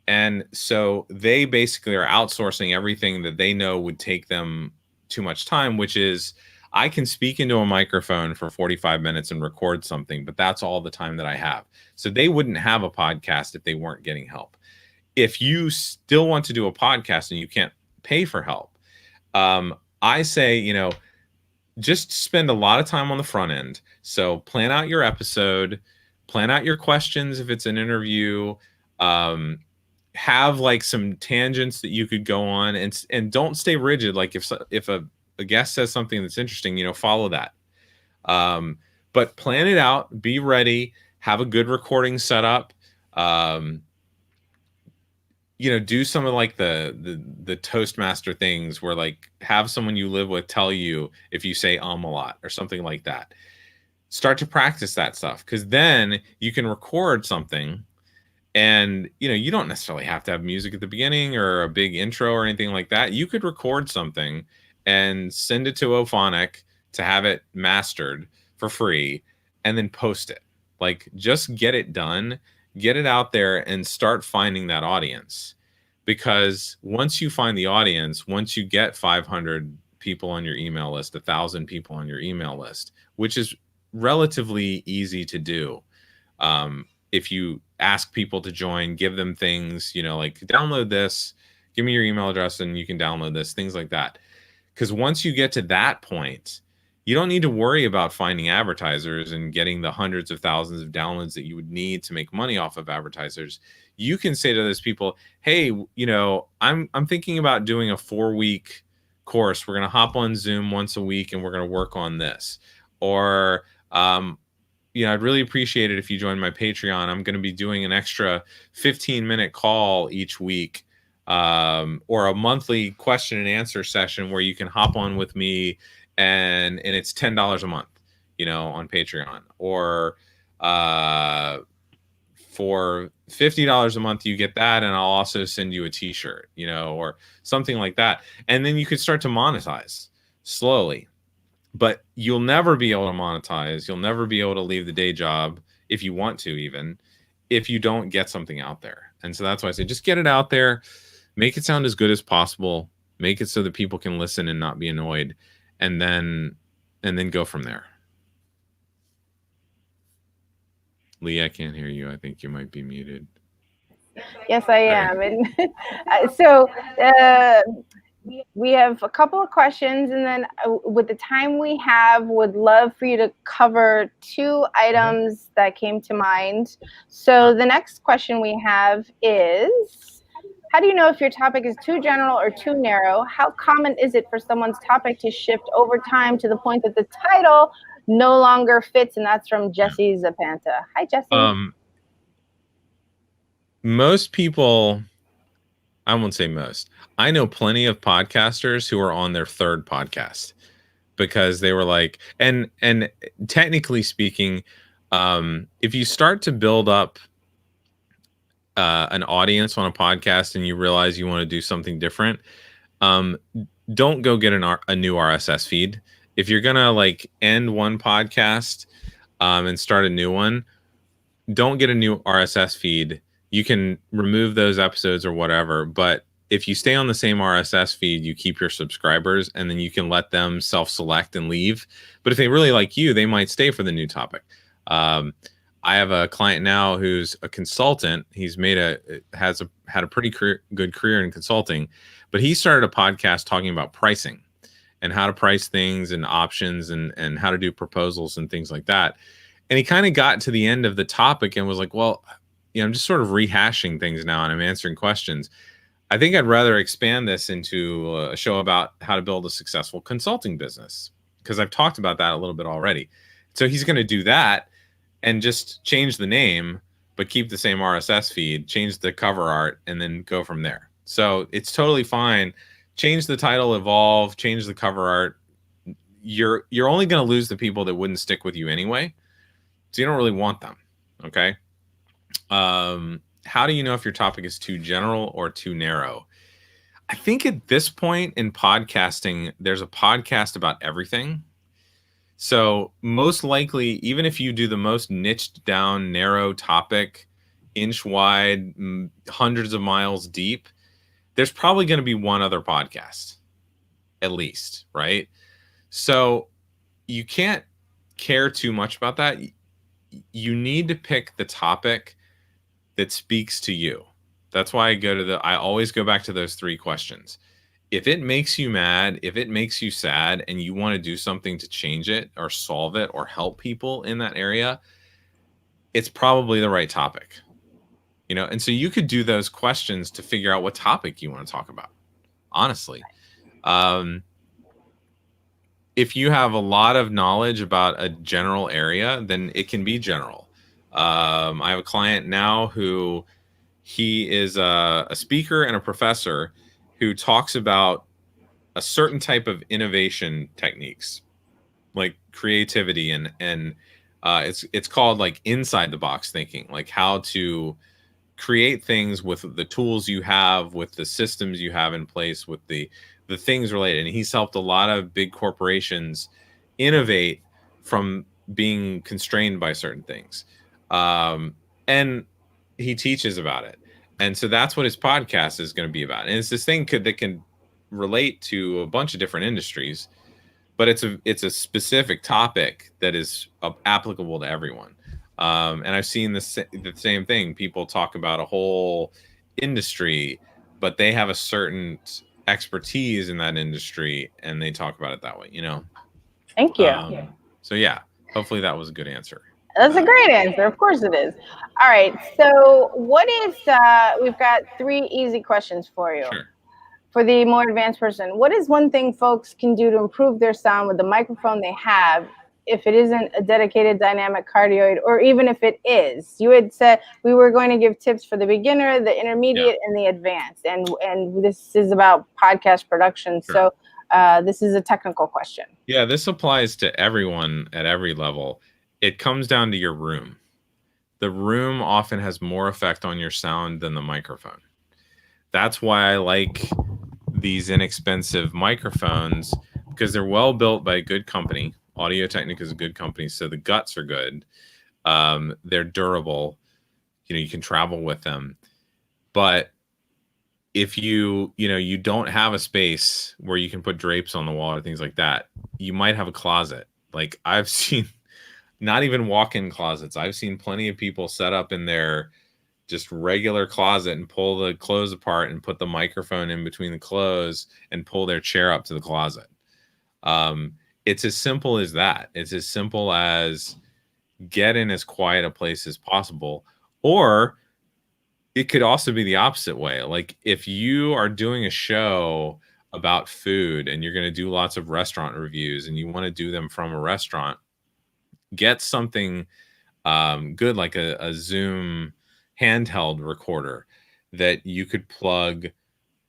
And so they basically are outsourcing everything that they know would take them too much time, which is, I can speak into a microphone for 45 minutes and record something, but that's all the time that I have. So they wouldn't have a podcast if they weren't getting help. If you still want to do a podcast and you can't pay for help, I say, just spend a lot of time on the front end. So plan out your episode, plan out your questions if it's an interview, have like some tangents that you could go on, and don't stay rigid. Like, if a guest says something that's interesting, follow that. But plan it out, be ready, have a good recording setup. Do some of like the Toastmaster things where, like, have someone you live with tell you if you say a lot or something like that. Start to practice that stuff, because then you can record something, and you don't necessarily have to have music at the beginning or a big intro or anything like that. You could record something and send it to Ophonic to have it mastered for free, and then post it. Like, just get it done, get it out there, and start finding that audience. Because once you find the audience, once you get 500 people on your email list, 1,000 people on your email list, which is relatively easy to do, if you ask people to join, give them things, like, download this, give me your email address and you can download this, things like that. Because once you get to that point, you don't need to worry about finding advertisers and getting the hundreds of thousands of downloads that you would need to make money off of advertisers. You can say to those people, hey, I'm thinking about doing a 4-week course. We're going to hop on Zoom once a week and we're going to work on this. Or, I'd really appreciate it if you join my Patreon. I'm going to be doing an extra 15-minute call each week, or a monthly question and answer session where you can hop on with me, and it's $10 a month, on Patreon. Or for $50 a month, you get that, and I'll also send you a t-shirt, or something like that. And then you could start to monetize slowly. But you'll never be able to monetize. You'll never be able to leave the day job, if you want to, even if you don't get something out there. And so that's why I say, just get it out there, make it sound as good as possible, make it so that people can listen and not be annoyed, and then go from there. Lee, I can't hear you. I think you might be muted. Yes, I am. And so we have a couple of questions, and then with the time we have, would love for you to cover two items that came to mind. So the next question we have is, how do you know if your topic is too general or too narrow? How common is it for someone's topic to shift over time to the point that the title no longer fits? And that's from Jesse Zapanta. Hi, Jesse. Most people, I won't say most, I know plenty of podcasters who are on their third podcast because they were like, and technically speaking, if you start to build up an audience on a podcast and you realize you want to do something different, don't go get a new RSS feed. If you're gonna like end one podcast and start a new one, don't get a new RSS feed. You can remove those episodes or whatever, but if you stay on the same RSS feed, you keep your subscribers, and then you can let them self-select and leave. But if they really like you, they might stay for the new topic. I have a client now who's a consultant. He's had a pretty good career in consulting, but he started a podcast talking about pricing and how to price things and options and how to do proposals and things like that. And he kind of got to the end of the topic and was like, well, I'm just sort of rehashing things now and I'm answering questions. I think I'd rather expand this into a show about how to build a successful consulting business, because I've talked about that a little bit already. So he's going to do that and just change the name, but keep the same RSS feed, change the cover art, and then go from there. So it's totally fine. Change the title, evolve, change the cover art. You're only going to lose the people that wouldn't stick with you anyway. So you don't really want them. Okay. How do you know if your topic is too general or too narrow? I think at this point in podcasting, there's a podcast about everything. So most likely, even if you do the most niched down, narrow topic, inch wide, hundreds of miles deep, there's probably going to be one other podcast, at least, right? So you can't care too much about that. You need to pick the topic that speaks to you. That's why I always go back to those three questions. If it makes you mad, if it makes you sad, and you want to do something to change it or solve it or help people in that area, it's probably the right topic. And so you could do those questions to figure out what topic you want to talk about, honestly. If you have a lot of knowledge about a general area, then it can be general. I have a client now who he is a speaker and a professor who talks about a certain type of innovation techniques, like creativity and it's called like inside the box thinking, like how to create things with the tools you have, with the systems you have in place, with the things related. And he's helped a lot of big corporations innovate from being constrained by certain things. And he teaches about it. And so that's what his podcast is going to be about. And it's this thing that can relate to a bunch of different industries, but it's a specific topic that is applicable to everyone. And I've seen the same thing. People talk about a whole industry, but they have a certain expertise in that industry and they talk about it that way, Thank you. So yeah, hopefully that was a good answer. That's a great answer. Of course it is. All right. So what is, we've got 3 easy questions for you. Sure. For the more advanced person, what is one thing folks can do to improve their sound with the microphone they have, if it isn't a dedicated dynamic cardioid, or even if it is? You had said we were going to give tips for the beginner, the intermediate, and the advanced. And this is about podcast production. Sure. So this is a technical question. Yeah, this applies to everyone at every level. It comes down to your room. The room often has more effect on your sound than the microphone. That's why I like these inexpensive microphones, because they're well built by a good company. Audio-Technica is a good company, so the guts are good. They're durable. You can travel with them. But if you don't have a space where you can put drapes on the wall or things like that, you might have a closet. Like I've seen not even walk-in closets. I've seen plenty of people set up in their just regular closet and pull the clothes apart and put the microphone in between the clothes and pull their chair up to the closet. It's as simple as that. It's as simple as get in as quiet a place as possible. Or it could also be the opposite way. Like if you are doing a show about food and you're going to do lots of restaurant reviews and you want to do them from a restaurant, get something good like a Zoom handheld recorder that you could plug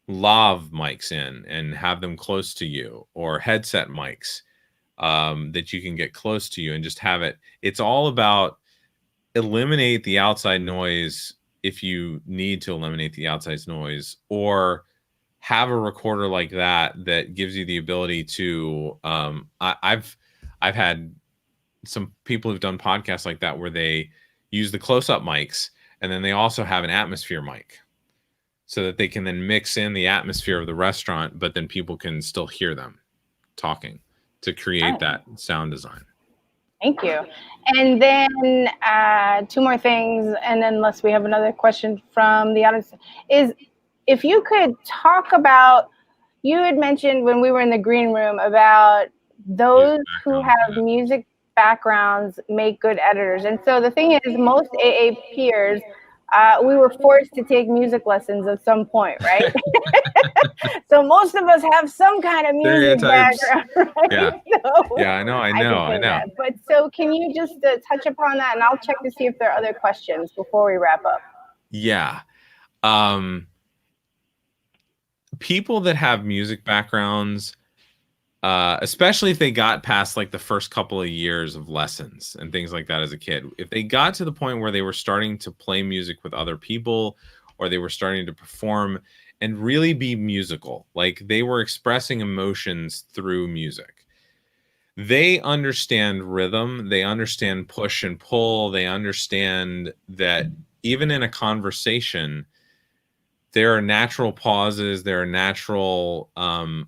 lav mics in and have them close to you, or headset mics that you can get close to you and just have it. It's all about eliminate the outside noise if you need to eliminate the outside noise, or have a recorder like that that gives you the ability to I've had some people who've done podcasts like that where they use the close-up mics and then they also have an atmosphere mic so that they can then mix in the atmosphere of the restaurant, but then people can still hear them talking to create that sound design. Thank you. And then 2 more things, and then unless we have another question from the audience, is if you could talk about, you had mentioned when we were in the green room about those who have music backgrounds make good editors. And so the thing is, most AA peers, we were forced to take music lessons at some point, right? So most of us have some kind of music background, right? Yeah, So yeah, I know. that. But so can you just touch upon that, and I'll check to see if there are other questions before we wrap up. Yeah. People that have music backgrounds, especially if they got past like the first couple of years of lessons and things like that as a kid, if they got to the point where they were starting to play music with other people, or they were starting to perform and really be musical, like they were expressing emotions through music, they understand rhythm, they understand push and pull, they understand that even in a conversation, there are natural pauses, there are natural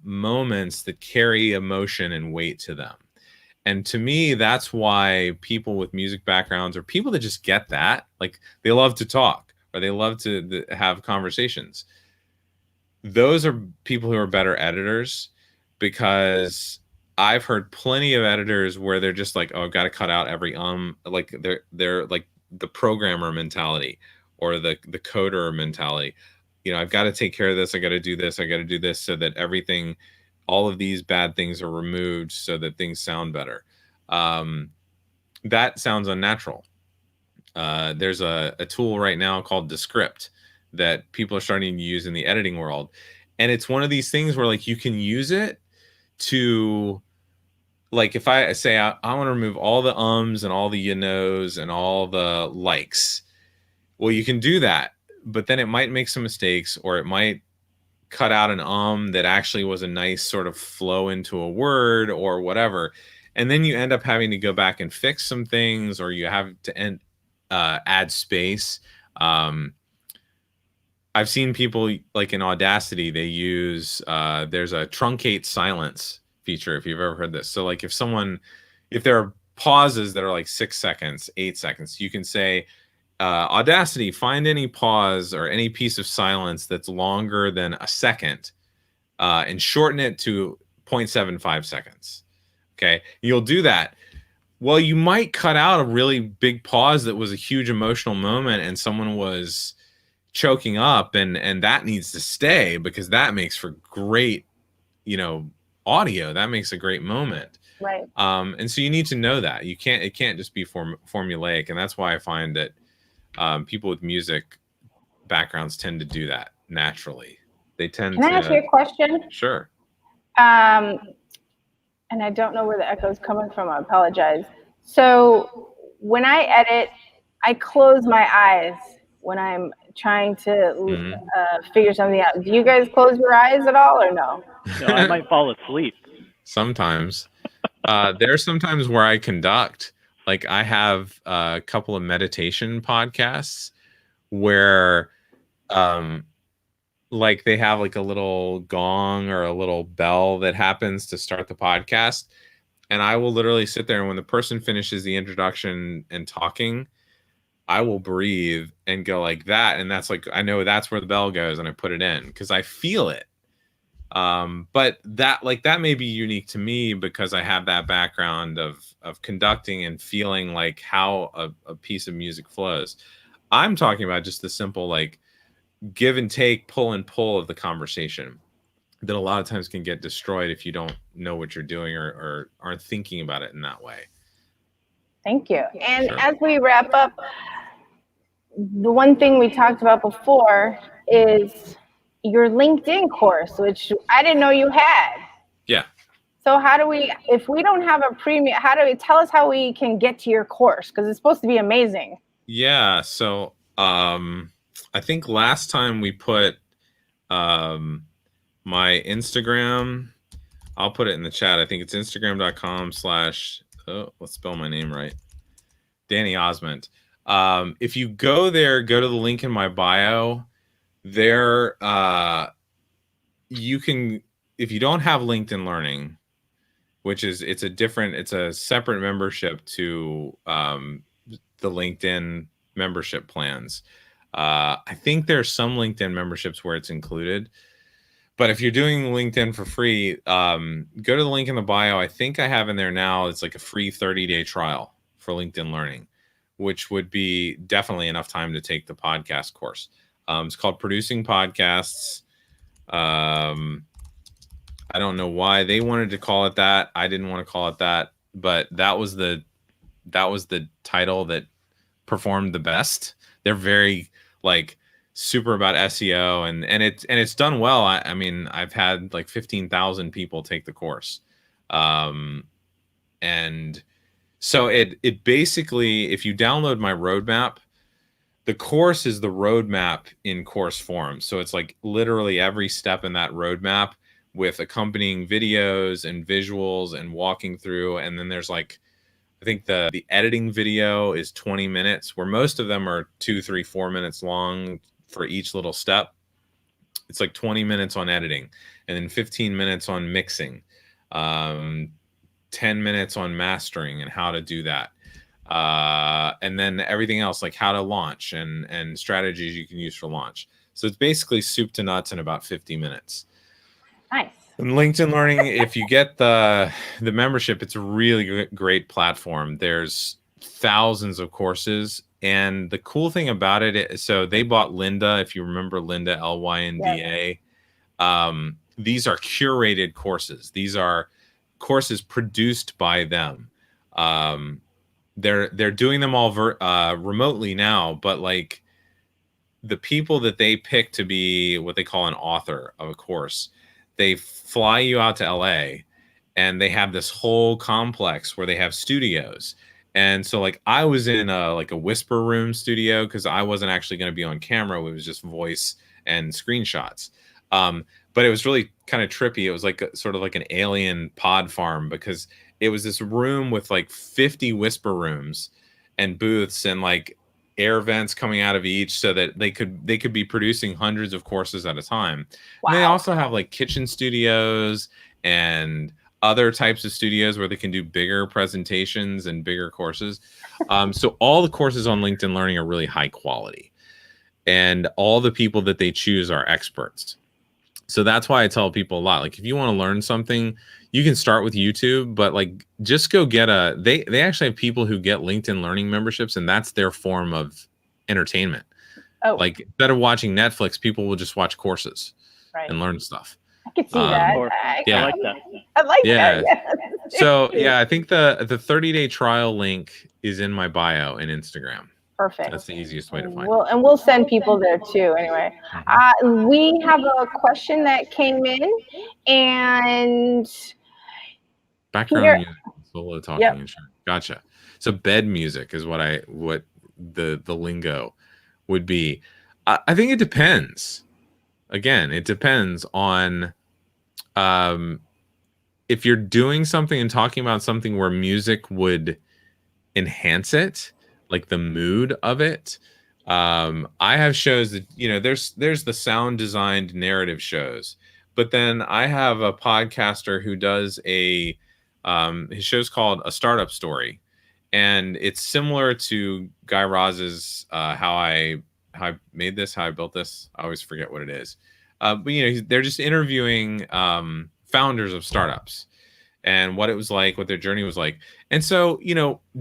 moments that carry emotion and weight to them. And to me, that's why people with music backgrounds, or people that just get that, like they love to talk or they love to have conversations, those are people who are better editors, because I've heard plenty of editors where they're just like, oh, I've got to cut out every like they're like the programmer mentality or the coder mentality. You know, I've got to take care of this. I got to do this. I got to do this so that everything, all of these bad things are removed so that things sound better. That sounds unnatural. There's a tool right now called Descript that people are starting to use in the editing world. And it's one of these things where like you can use it to, like if I say I want to remove all the ums and all the you knows and all the likes, well, you can do that, but then it might make some mistakes, or it might cut out an that actually was a nice sort of flow into a word or whatever. And then you end up having to go back and fix some things, or you have to add space. I've seen people like in Audacity, they use, there's a truncate silence feature, if you've ever heard this. So like if there are pauses that are like 6 seconds, 8 seconds, you can say, Audacity, find any pause or any piece of silence that's longer than a second, and shorten it to 0.75 seconds. Okay, you'll do that. Well, you might cut out a really big pause that was a huge emotional moment and someone was choking up, and that needs to stay because that makes for great, audio. That makes a great moment. Right. And so you need to know that it can't just be formulaic. And that's why I find that people with music backgrounds tend to do that naturally. They tend to. Can I ask you a question? Sure. And I don't know where the echo is coming from. I apologize. So when I edit, I close my eyes when I'm trying to figure something out. Do you guys close your eyes at all, or no? No, I might fall asleep. Sometimes. There's sometimes where I conduct. Like I have a couple of meditation podcasts where like they have like a little gong or a little bell that happens to start the podcast. and I will literally sit there, and when the person finishes the introduction and talking, I will breathe and go like that, and that's like, I know that's where the bell goes, and I put it in because I feel it. But that may be unique to me because I have that background of conducting and feeling like how a piece of music flows. I'm talking about just the simple like give and take, pull and pull of the conversation that a lot of times can get destroyed if you don't know what you're doing or aren't thinking about it in that way. Thank you. And Sure. as we wrap up, the one thing we talked about before is your LinkedIn course, which I didn't know you had. Yeah. So how do we, if we don't have a premium, tell us how we can get to your course? Because it's supposed to be amazing. Yeah. So I think last time we put my Instagram, I'll put it in the chat. I think it's instagram.com/ let's spell my name right. Danny Ozment. If you go there, go to the link in my bio. There, you can, if you don't have LinkedIn Learning, which is it's a separate membership to the LinkedIn membership plans. I think there's some LinkedIn memberships where it's included. But if you're doing LinkedIn for free, go to the link in the bio. I think I have in there now, it's like a free 30-day trial for LinkedIn Learning, which would be definitely enough time to take the podcast course. It's called Producing Podcasts. I don't know why they wanted to call it that. I didn't want to call it that, but that was the title that performed the best. They're very like super about SEO and it's done well. I mean, I've had like 15,000 people take the course. And so it basically, if you download my roadmap, the course is the roadmap in course form. So it's like literally every step in that roadmap with accompanying videos and visuals and walking through. And then there's like, I think the editing video is 20 minutes, where most of them are 2, 3, 4 minutes long for each little step. It's like 20 minutes on editing, and then 15 minutes on mixing, 10 minutes on mastering and how to do that. And then everything else, like how to launch and strategies you can use for launch. So it's basically soup to nuts in about 50 minutes. Nice. And LinkedIn Learning, if you get the membership, it's a really great platform. There's thousands of courses. And the cool thing about it, so they bought Lynda, if you remember Lynda, Lynda. Yeah. These are curated courses. These are courses produced by them. They're doing them all remotely now, but like the people that they pick to be what they call an author of a course, they fly you out to LA, and they have this whole complex where they have studios. And so like I was in a whisper room studio because I wasn't actually going to be on camera. It was just voice and screenshots. But it was really kind of trippy. It was like sort of like an alien pod farm, because it was this room with like 50 whisper rooms and booths and like air vents coming out of each, so that they could be producing hundreds of courses at a time. Wow. And they also have like kitchen studios and other types of studios where they can do bigger presentations and bigger courses. So all the courses on LinkedIn Learning are really high quality, and all the people that they choose are experts. So that's why I tell people a lot, like if you want to learn something, you can start with YouTube, but like just go get they actually have people who get LinkedIn Learning memberships, and that's their form of entertainment. Oh. Like instead of watching Netflix, people will just watch courses and learn stuff. I could see that. I like that. I like that. Yeah. So yeah, I think the 30-day trial link is in my bio in Instagram. Perfect. That's the easiest way to find it. And we'll send people there too. Anyway, we have a question that came in, and background music, solo talking. Yep. Insurance. Gotcha. So bed music is what the lingo would be. I think it depends. Again, it depends on if you're doing something and talking about something where music would enhance it, like the mood of it. I have shows that, there's the sound designed narrative shows, but then I have a podcaster who does a His show's called A Startup Story, and it's similar to Guy Raz's how I made this, how I built this. I always forget what it is. But they're just interviewing founders of startups and what it was like, what their journey was like. And so,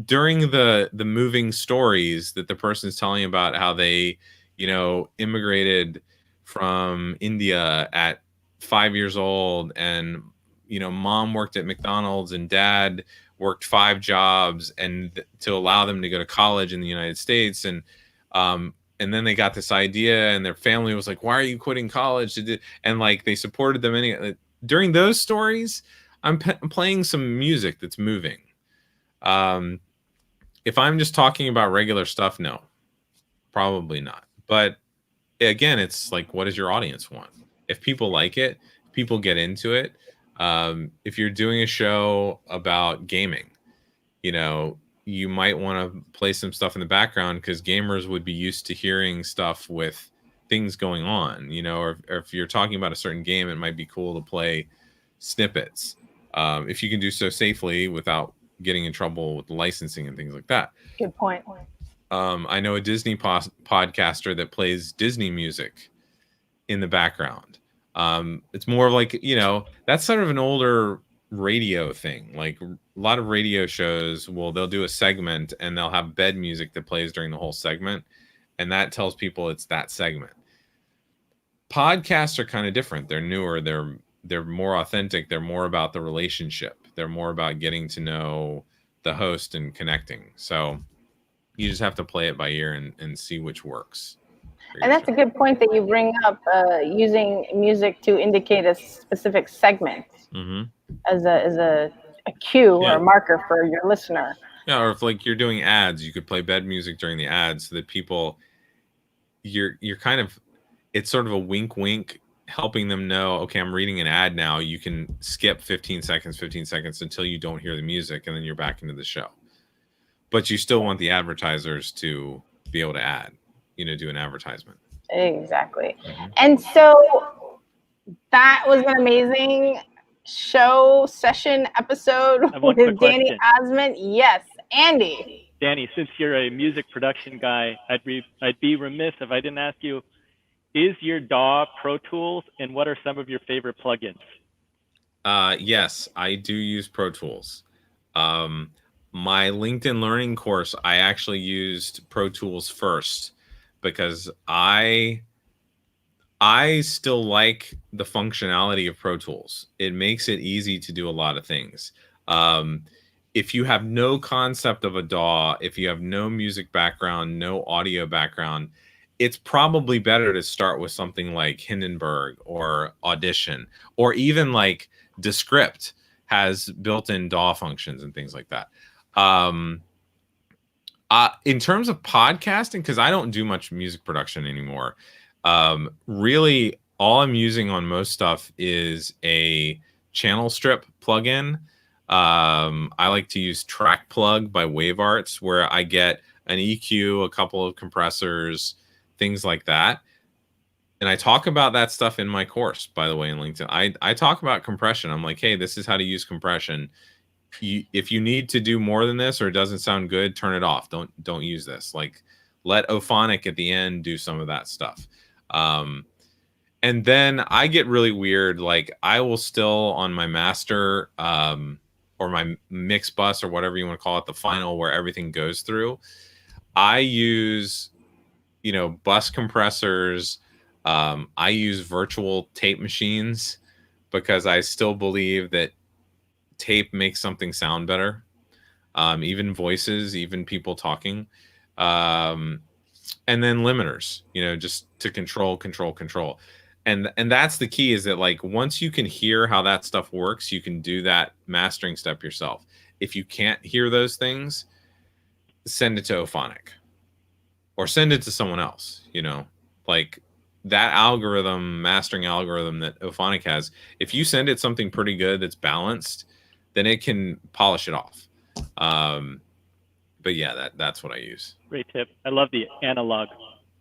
during the moving stories that the person's telling about how they, immigrated from India at 5 years old, and mom worked at McDonald's and dad worked 5 jobs and to allow them to go to college in the United States. And then they got this idea and their family was like, why are you quitting college? And like, they supported them. During those stories, I'm playing some music that's moving. If I'm just talking about regular stuff, no, probably not. But again, it's like, what does your audience want? If people like it, people get into it. If you're doing a show about gaming, you might want to play some stuff in the background because gamers would be used to hearing stuff with things going on, or if you're talking about a certain game, it might be cool to play snippets. If you can do so safely without getting in trouble with licensing and things like that. Good point. I know a Disney podcaster that plays Disney music in the background. It's more like, that's sort of an older radio thing. Like a lot of radio shows, they'll do a segment and they'll have bed music that plays during the whole segment. And that tells people it's that segment. Podcasts are kind of different. They're newer. They're more authentic. They're more about the relationship. They're more about getting to know the host and connecting. So you just have to play it by ear and see which works. And that's a good point that you bring up, using music to indicate a specific segment as a cue or a marker for your listener. Yeah, or if like you're doing ads, you could play bed music during the ads so that people, you're kind of, it's sort of a wink, helping them know, okay, I'm reading an ad now. You can skip 15 seconds until you don't hear the music, and then you're back into the show. But you still want the advertisers to be able to add, do an advertisement. Exactly. And so that was an amazing show session episode with Danny Ozment. Yes, Andy. Danny, since you're a music production guy, I'd be remiss if I didn't ask you, is your DAW Pro Tools, and what are some of your favorite plugins? Yes, I do use Pro Tools. My LinkedIn Learning course, I actually used Pro Tools first because I still like the functionality of Pro Tools. It makes it easy to do a lot of things. If you have no concept of a DAW, if you have no music background, no audio background, it's probably better to start with something like Hindenburg or Audition, or even like Descript has built-in DAW functions and things like that. In terms of podcasting, because I don't do much music production anymore, really all I'm using on most stuff is a channel strip plugin. I like to use Track Plug by WaveArts, where I get an EQ, a couple of compressors, things like that. And I talk about that stuff in my course, by the way, in LinkedIn. I talk about compression. I'm like, hey, this is how to use compression. If you need to do more than this or it doesn't sound good, turn it off. Don't use this. Like, let Ophonic at the end do some of that stuff. And then I get really weird. Like, I will still on my master or my mix bus or whatever you want to call it, the final where everything goes through, I use bus compressors. I use virtual tape machines because I still believe that tape makes something sound better. Even voices, even people talking. And then limiters, just to control. And that's the key, is that like, once you can hear how that stuff works, you can do that mastering step yourself. If you can't hear those things, send it to Ophonic. Or send it to someone else, like that mastering algorithm that Ophonic has. If you send it something pretty good that's balanced, then it can polish it off. But yeah, that's what I use. Great tip. I love the analog,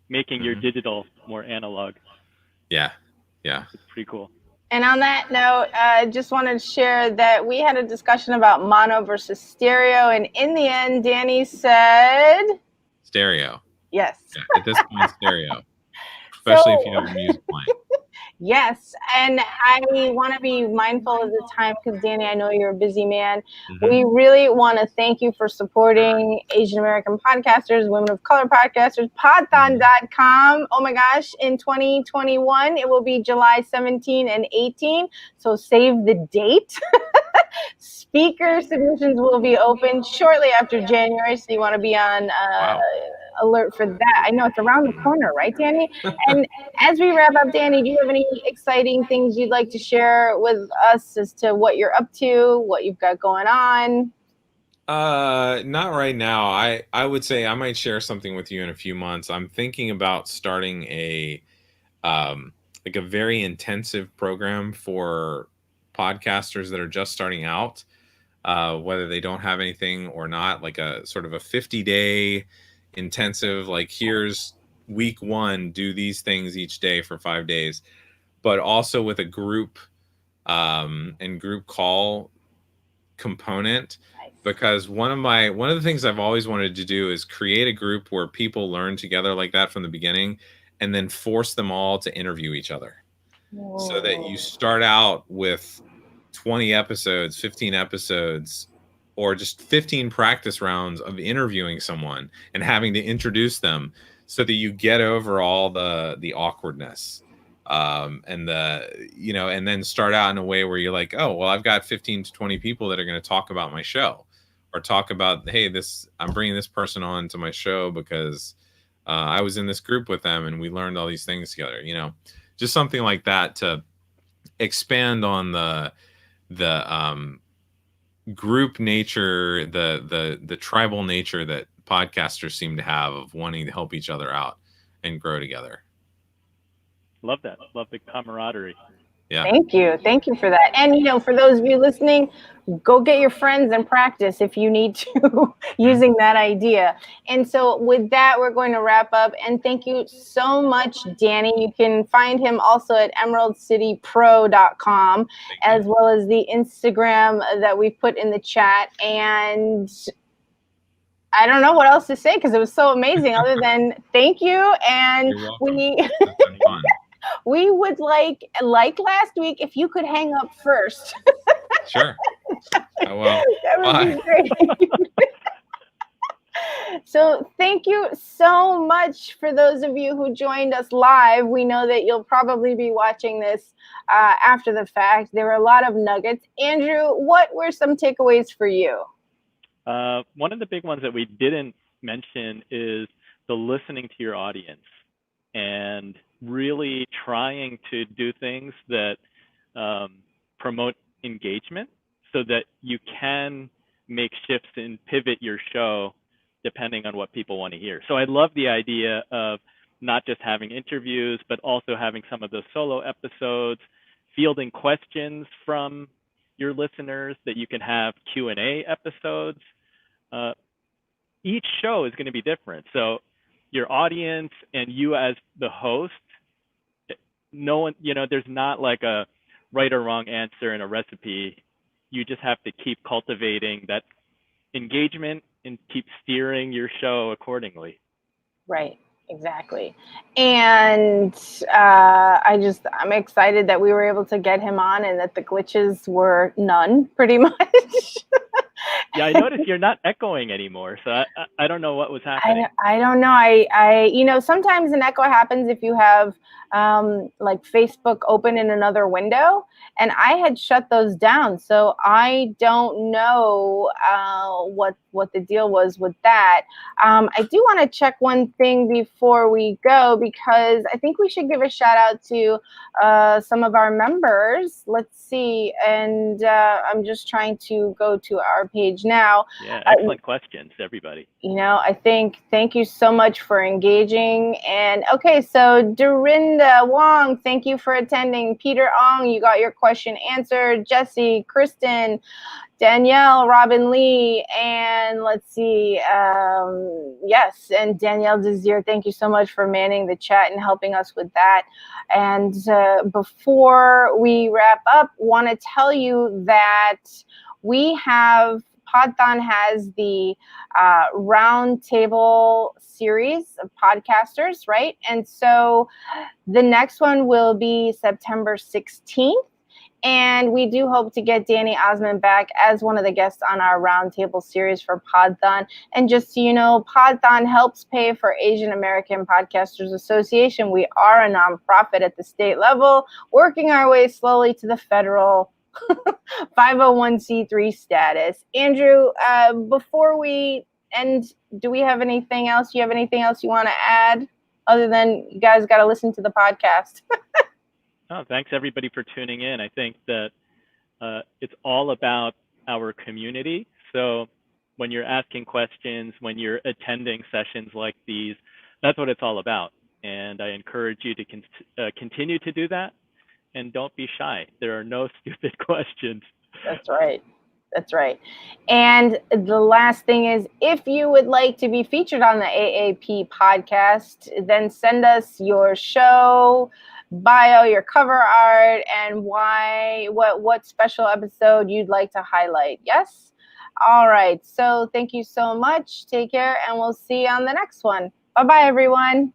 making your digital more analog. Yeah. It's pretty cool. And on that note, I just wanted to share that we had a discussion about mono versus stereo. And in the end, Danny said Stereo. yes. Yeah, at this point, stereo. Especially if you have music playing. Yes, and I want to be mindful of the time because, Danny, I know you're a busy man. Mhm. We really want to thank you for supporting Asian American podcasters, women of color podcasters, podthon.com. Oh my gosh, in 2021, it will be July 17 and 18, so save the date. Speaker submissions will be open shortly after January, so you want to be on Wow. alert for that. I know it's around the corner, right, Danny? And as we wrap up, Danny, do you have any exciting things you'd like to share with us as to what you're up to, what you've got going on? Not right now. I would say I might share something with you in a few months. I'm thinking about starting a like a very intensive program for podcasters that are just starting out, whether they don't have anything or not, like a sort of a 50-day intensive, like here's week 1, do these things each day for 5 days, but also with a group and group call component. Because one of the things I've always wanted to do is create a group where people learn together like that from the beginning, and then force them all to interview each other. So that you start out with 20 episodes, 15 episodes, or just 15 practice rounds of interviewing someone and having to introduce them, so that you get over all the awkwardness, and and then start out in a way where you're like, oh, well, I've got 15 to 20 people that are going to talk about my show, or talk about, hey, I'm bringing this person on to my show because I was in this group with them and we learned all these things together. Just something like that to expand on the group nature, the tribal nature that podcasters seem to have of wanting to help each other out and grow together. Love that. Love the camaraderie. Yeah. Thank you for that. And for those of you listening, go get your friends and practice if you need to using that idea. And so with that, we're going to wrap up, and thank you so much, Danny. You can find him also at emeraldcitypro.com, as well as the Instagram that we put in the chat. And I don't know what else to say because it was so amazing other than thank you. And You're welcome. It's been fun. We would like last week, if you could hang up first. Sure. Well, that would be great. So thank you so much for those of you who joined us live. We know that you'll probably be watching this after the fact. There were a lot of nuggets. Andrew, what were some takeaways for you? One of the big ones that we didn't mention is the listening to your audience and really trying to do things that promote engagement so that you can make shifts and pivot your show depending on what people want to hear. So I love the idea of not just having interviews, but also having some of those solo episodes, fielding questions from your listeners, that you can have Q&A episodes. Each show is going to be different. So your audience and you as the host, no one, there's not like a right or wrong answer in a recipe. You just have to keep cultivating that engagement and keep steering your show accordingly. Right, exactly. And I'm excited that we were able to get him on and that the glitches were none, pretty much. Yeah, I noticed you're not echoing anymore, so I don't know what was happening. I don't know. I sometimes an echo happens if you have like Facebook open in another window, and I had shut those down, so I don't know what the deal was with that. I do want to check one thing before we go, because I think we should give a shout out to some of our members. Let's see, and I'm just trying to go to our page now. Yeah, excellent questions, everybody. Thank you so much for engaging. And okay, so Dorinda Wong, thank you for attending. Peter Ong, you got your question answered. Jesse, Kristen, Danielle, Robin Lee, and let's see. Yes, and Danielle Desir, thank you so much for manning the chat and helping us with that. And before we wrap up, want to tell you that Podthon has the roundtable series of podcasters, right? And so the next one will be September 16th. And we do hope to get Danny Ozment back as one of the guests on our roundtable series for Podthon. And just so you know, Podthon helps pay for Asian American Podcasters Association. We are a nonprofit at the state level, working our way slowly to the federal 501c3 status. Andrew, before we end, do we have anything else? You have anything else you want to add other than you guys got to listen to the podcast? Oh, thanks everybody for tuning in. I think that it's all about our community. So when you're asking questions, when you're attending sessions like these, that's what it's all about. And I encourage you to continue to do that, and don't be shy. There are no stupid questions. That's right. That's right. And the last thing is, if you would like to be featured on the AAP podcast, then send us your show bio, your cover art, and what special episode you'd like to highlight. Yes? All right. So thank you so much. Take care, and we'll see you on the next one. Bye-bye, everyone.